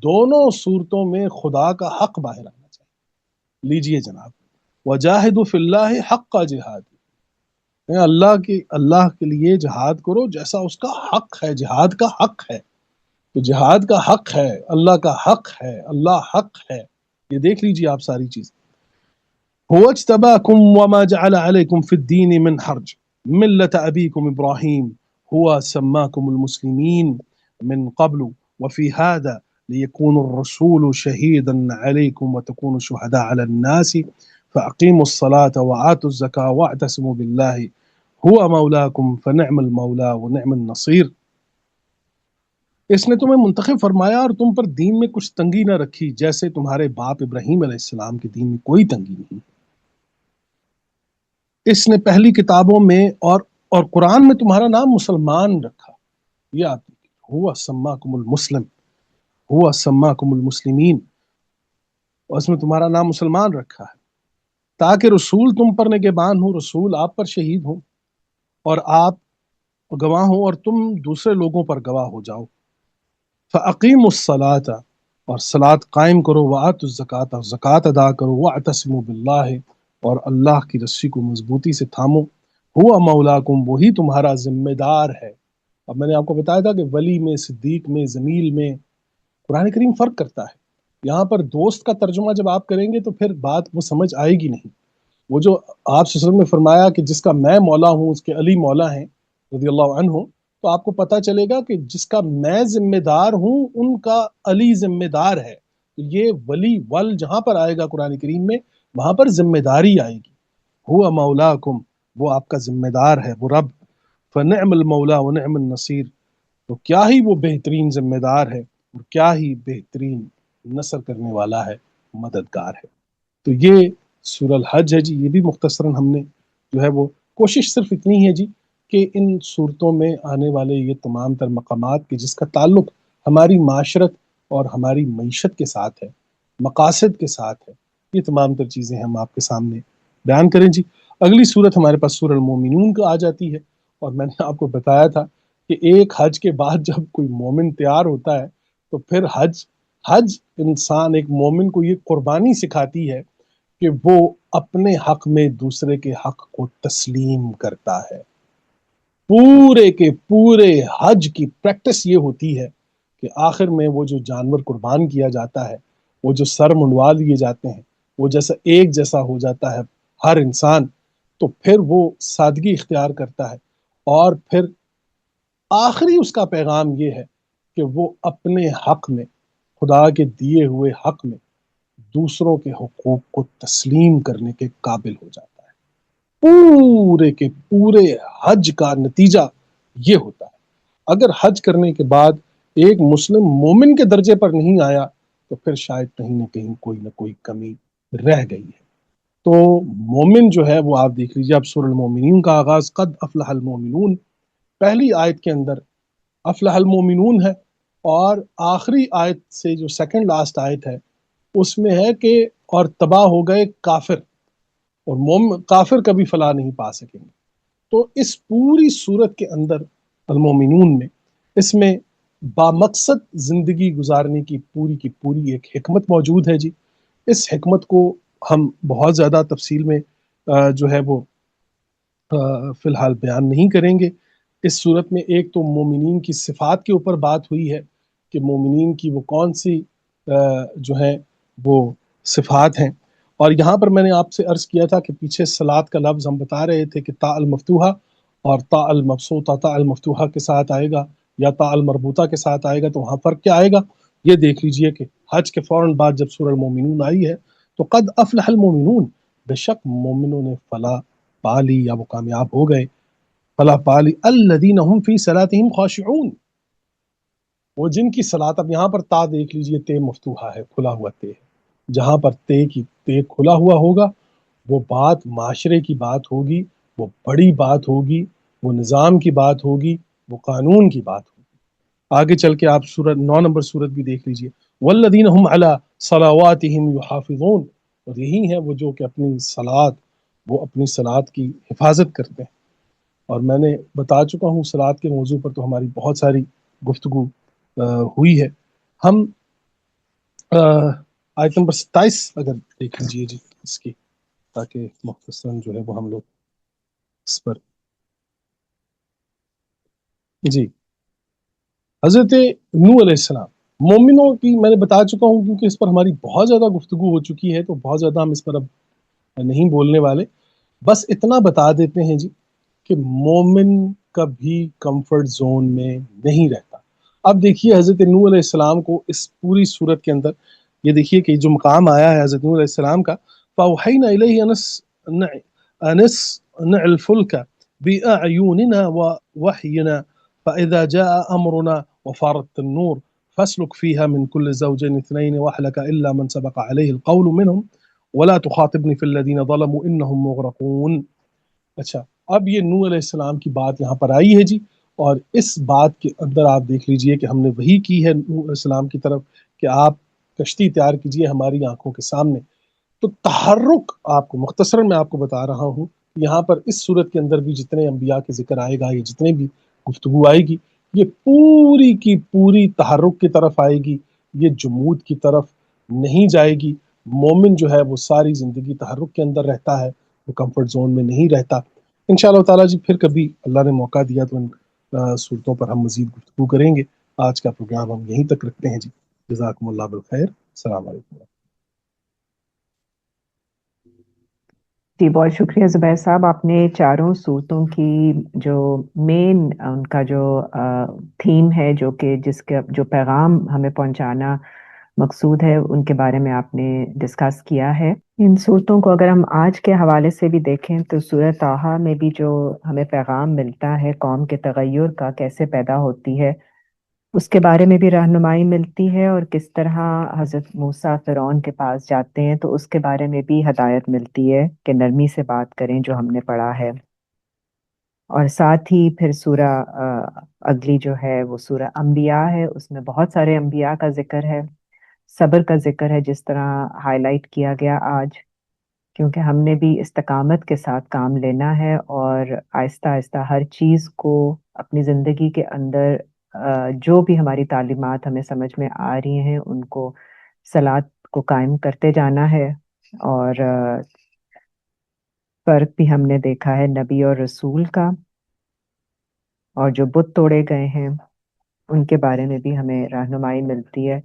[SPEAKER 1] دونوں صورتوں میں خدا کا حق باہر آنا چاہیے۔ لیجئے جناب، وجاہدوا فی اللہ حق جہاد، اللہ کے لیے جہاد کرو جیسا اس کا حق ہے، جہاد کا حق ہے۔ تو جہاد کا حق ہے، اللہ کا حق ہے، اللہ حق ہے، یہ دیکھ لیجئے آپ ساری چیز۔ هو اجتباکم وما جعل علیکم فی الدین من حرج ملت ابیکم ابراہیم هو سماکم المسلمین من قبل وفی هذا ليكون الرسول شهيدا عليكم وتكونوا شهداء على الناس فأقيموا الصلاة وآتوا الزكاة واعتصموا بالله هو مولاكم فنعم المولى ونعم النصير۔ اس نے تمہیں منتخب فرمایا اور تم پر دین میں کچھ تنگی نہ رکھی، جیسے تمہارے باپ ابراہیم علیہ السلام کے دین میں کوئی تنگی نہیں۔ اس نے پہلی کتابوں میں اور قرآن میں تمہارا نام مسلمان رکھا، یہ آپ ہوا سماکم المسلم، ہوا سماکم المسلمین، اور اس میں تمہارا نام مسلمان رکھا ہے تاکہ رسول تم پر نگہبان ہو، رسول آپ پر شہید ہو اور آپ گواہ ہوں اور تم دوسرے لوگوں پر گواہ ہو جاؤ۔ فَأَقِيمُوا الصَّلَاةَ، اور صلاۃ قائم کرو، وَآتُوا الزَّكَاةَ، اور زکوٰۃ ادا کرو، وَاعْتَصِمُوا بِاللَّهِ، اور اللہ کی رسی کو مضبوطی سے تھامو، ہوا مولاکم، وہی تمہارا ذمہ دار ہے۔ اب میں نے آپ کو بتایا تھا کہ ولی میں، صدیق میں، زمیل میں قرآن کریم فرق کرتا ہے۔ یہاں پر دوست کا ترجمہ جب آپ کریں گے تو پھر بات وہ سمجھ آئے گی نہیں۔ وہ جو آپ صلی اللہ علیہ وسلم نے فرمایا کہ جس کا میں مولا ہوں اس کے علی مولا ہیں رضی اللہ عنہ، تو آپ کو پتہ چلے گا کہ جس کا میں ذمہ دار ہوں ان کا علی ذمہ دار ہے۔ یہ ولی ول جہاں پر آئے گا قرآن کریم میں وہاں پر ذمہ داری آئے گی۔ ہوا مولاکم، وہ آپ کا ذمہ دار ہے، وہ رب، فنعم المولا ونعم النصیر، تو کیا ہی وہ بہترین ذمہ دار ہے اور کیا ہی بہترین نصر کرنے والا ہے، مددگار ہے۔ تو یہ سورہ الحج ہے جی، یہ بھی مختصراً ہم نے جو ہے وہ کوشش صرف اتنی ہے جی کہ ان صورتوں میں آنے والے یہ تمام تر مقامات کہ جس کا تعلق ہماری معاشرت اور ہماری معیشت کے ساتھ ہے، مقاصد کے ساتھ ہے، یہ تمام تر چیزیں ہم آپ کے سامنے بیان کریں جی۔ اگلی صورت ہمارے پاس سورہ المومنون کا آ جاتی ہے، اور میں نے آپ کو بتایا تھا کہ ایک حج کے بعد جب کوئی مومن تیار ہوتا ہے تو پھر حج انسان ایک مومن کو یہ قربانی سکھاتی ہے کہ وہ اپنے حق میں دوسرے کے حق کو تسلیم کرتا ہے. پورے کے پورے حج کی پریکٹس یہ ہوتی ہے کہ آخر میں وہ جو جانور قربان کیا جاتا ہے، وہ جو سر منڈوا لیے جاتے ہیں، وہ جیسا ایک جیسا ہو جاتا ہے ہر انسان، تو پھر وہ سادگی اختیار کرتا ہے. اور پھر آخری اس کا پیغام یہ ہے کہ وہ اپنے حق میں، خدا کے دیے ہوئے حق میں، دوسروں کے حقوق کو تسلیم کرنے کے قابل ہو جاتا ہے. پورے کے پورے حج کا نتیجہ یہ ہوتا ہے. اگر حج کرنے کے بعد ایک مسلم مومن کے درجے پر نہیں آیا تو پھر شاید کہیں نہ کہیں کوئی نہ کوئی کمی رہ گئی ہے. تو مومن جو ہے وہ آپ دیکھ لیجیے، اب سورہ المومنین کا آغاز قد افلح المومنون، پہلی آیت کے اندر افلح المومنون ہے، اور آخری آیت سے جو سیکنڈ لاسٹ آیت ہے اس میں ہے کہ اور تباہ ہو گئے کافر، اور کافر کبھی فلاح نہیں پا سکیں گے. تو اس پوری صورت کے اندر المومنون میں، اس میں بامقصد زندگی گزارنے کی پوری ایک حکمت موجود ہے جی. اس حکمت کو ہم بہت زیادہ تفصیل میں جو ہے وہ فی الحال بیان نہیں کریں گے. اس صورت میں ایک تو مومنین کی صفات کے اوپر بات ہوئی ہے کہ مومنین کی وہ کون سی جو ہیں وہ صفات ہیں. اور یہاں پر میں نے آپ سے عرض کیا تھا کہ پیچھے صلات کا لفظ ہم بتا رہے تھے کہ تا المفتوحہ اور تا المبسوطہ، تا المفتوحہ کے ساتھ آئے گا یا تا المربوطہ کے ساتھ آئے گا، تو وہاں فرق کیا آئے گا یہ دیکھ لیجئے کہ حج کے فوراً بعد جب سورہ المومنون آئی ہے تو قد افلح المومنون، بے شک مومنوں نے فلاح پا لی یا وہ کامیاب ہو گئے. فلاح پا لی الذین هم فی صلاتہم خاشعون، وہ جن کی صلات، اب یہاں پر تا دیکھ لیجئے تے مفتوحہ ہے، کھلا ہوا تے ہے. جہاں پر تے کھلا ہوا ہوگا وہ بات معاشرے کی بات ہوگی، وہ بڑی بات ہوگی، وہ نظام کی بات ہوگی، وہ قانون کی بات ہوگی. آگے چل کے آپ سورت 9 نمبر سورت بھی دیکھ لیجئے، والذین هم علی صلواتہم یحافظون، اور یہی ہے وہ جو کہ اپنی صلات کی حفاظت کرتے ہیں. اور میں نے بتا چکا ہوں صلات کے موضوع پر تو ہماری بہت ساری گفتگو ہوئی ہے. ہم آیت نمبر 27 اگر دیکھ لیجئے جی اس کی، تاکہ مختصراً جو ہے وہ ہم لوگ اس پر جی. حضرت نوح علیہ السلام مومنوں کی میں نے بتا چکا ہوں، کیونکہ اس پر ہماری بہت زیادہ گفتگو ہو چکی ہے تو بہت زیادہ ہم اس پر اب نہیں بولنے والے. بس اتنا بتا دیتے ہیں جی کہ مومن کبھی کمفرٹ زون میں نہیں رہتا. اب دیکھیے حضرت نوح علیہ السلام کو اس پوری صورت کے اندر یہ دیکھیے کہ جو مقام آیا ہے حضرت نوح علیہ السلام کا، فَأَوْحَيْنَا إِلَيْهِ أَنِ اصْنِعِ الْفُلْكَ بِأَعْيُنِنَا وَوَحْيِنَا فَإِذَا جَاءَ أَمْرُنَا وَفَارَتِ النُّورُ فَاسْلُكْ فِيهَا مِنْ كُلِّ زَوْجَيْنِ اثْنَيْنِ وَأَهْلَكَ إِلَّا مَنْ سَبَقَ عَلَيْهِ الْقَوْلُ مِنْهُمْ وَلَا تُخَاطِبْنِي فِي الَّذِينَ ظَلَمُوا إِنَّهُمْ مُغْرَقُونَ. اچھا، اب یہ نوح علیہ السلام کی بات یہاں پر آئی ہے جی، اور اس بات کے اندر آپ دیکھ لیجئے کہ ہم نے وحی کی ہے نوح علیہ السلام کی طرف کہ آپ کشتی تیار کیجئے ہماری آنکھوں کے سامنے. تو تحرک آپ کو مختصراً میں آپ کو بتا رہا ہوں، یہاں پر اس صورت کے اندر بھی جتنے انبیاء کے ذکر آئے گا، یہ جتنے بھی گفتگو آئے گی، یہ پوری کی پوری تحرک کی طرف آئے گی، یہ جمود کی طرف نہیں جائے گی. مومن جو ہے وہ ساری زندگی تحرک کے اندر رہتا ہے، وہ کمفرٹ زون میں نہیں رہتا. انشاءاللہ تعالیٰ جی پھر کبھی اللہ نے موقع دیا تو ان صورتوں پر ہم مزید گفتگو کریں گے. آج کا پروگرام ہم یہیں تک رکھتے ہیں جی. جزاکم اللہ بالخیر. السلام علیکم.
[SPEAKER 2] جی بہت شکریہ زبیر صاحب، آپ نے چاروں صورتوں کی جو مین ان کا جو تھیم ہے، جو کہ جس کا جو پیغام ہمیں پہنچانا مقصود ہے، ان کے بارے میں آپ نے ڈسکس کیا ہے. ان صورتوں کو اگر ہم آج کے حوالے سے بھی دیکھیں تو سورہ طٰہٰ میں بھی جو ہمیں پیغام ملتا ہے قوم کے تغیر کا کیسے پیدا ہوتی ہے، اس کے بارے میں بھی رہنمائی ملتی ہے، اور کس طرح حضرت موسیٰ فرعون کے پاس جاتے ہیں تو اس کے بارے میں بھی ہدایت ملتی ہے کہ نرمی سے بات کریں، جو ہم نے پڑھا ہے. اور ساتھ ہی پھر سورہ اگلی جو ہے وہ سورہ انبیاء ہے، اس میں بہت سارے انبیاء کا ذکر ہے، صبر کا ذکر ہے جس طرح ہائی لائٹ کیا گیا آج، کیونکہ ہم نے بھی استقامت کے ساتھ کام لینا ہے اور آہستہ آہستہ ہر چیز کو اپنی زندگی کے اندر جو بھی ہماری تعلیمات ہمیں سمجھ میں آ رہی ہیں ان کو صلات کو قائم کرتے جانا ہے. اور فرق بھی ہم نے دیکھا ہے نبی اور رسول کا، اور جو بت توڑے گئے ہیں ان کے بارے میں بھی ہمیں رہنمائی ملتی ہے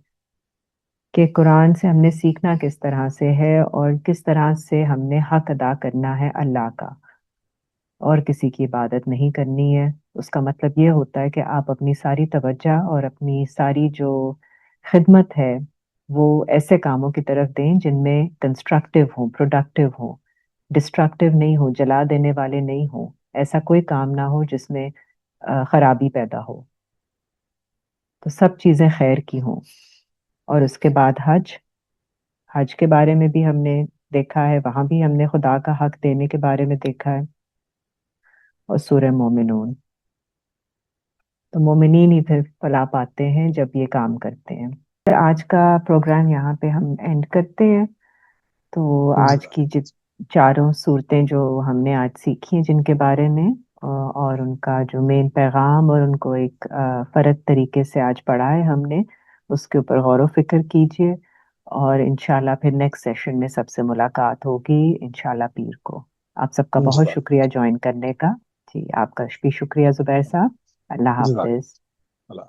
[SPEAKER 2] کہ قرآن سے ہم نے سیکھنا کس طرح سے ہے، اور کس طرح سے ہم نے حق ادا کرنا ہے اللہ کا، اور کسی کی عبادت نہیں کرنی ہے۔ اس کا مطلب یہ ہوتا ہے کہ آپ اپنی ساری توجہ اور اپنی ساری جو خدمت ہے وہ ایسے کاموں کی طرف دیں جن میں کنسٹرکٹیو ہوں، پروڈکٹیو ہوں، ڈسٹرکٹیو نہیں ہو، جلا دینے والے نہیں ہوں۔ ایسا کوئی کام نہ ہو جس میں خرابی پیدا ہو، تو سب چیزیں خیر کی ہوں۔ اور اس کے بعد حج، حج کے بارے میں بھی ہم نے دیکھا ہے، وہاں بھی ہم نے خدا کا حق دینے کے بارے میں دیکھا ہے، اور سورہ مومنون۔ تو مومنین ہی پھر فلاح پاتے ہیں جب یہ کام کرتے ہیں۔ پھر آج کا پروگرام یہاں پہ ہم اینڈ کرتے ہیں۔ تو آج
[SPEAKER 1] جزاک
[SPEAKER 2] کی چاروں صورتیں جو ہم نے آج سیکھی ہیں جن کے بارے میں، اور ان کا جو مین پیغام اور ان کو ایک فرق طریقے سے آج پڑھا ہے ہم نے، اس کے اوپر غور و فکر کیجئے، اور انشاءاللہ پھر نیکسٹ سیشن میں سب سے ملاقات ہوگی انشاءاللہ پیر کو۔ آپ سب کا بہت
[SPEAKER 1] جزاک
[SPEAKER 2] شکریہ جوائن کرنے کا۔ جی آپ کا بھی شکریہ زبیر صاحب۔ اللہ
[SPEAKER 1] جزاک
[SPEAKER 2] حافظ۔
[SPEAKER 1] اللہ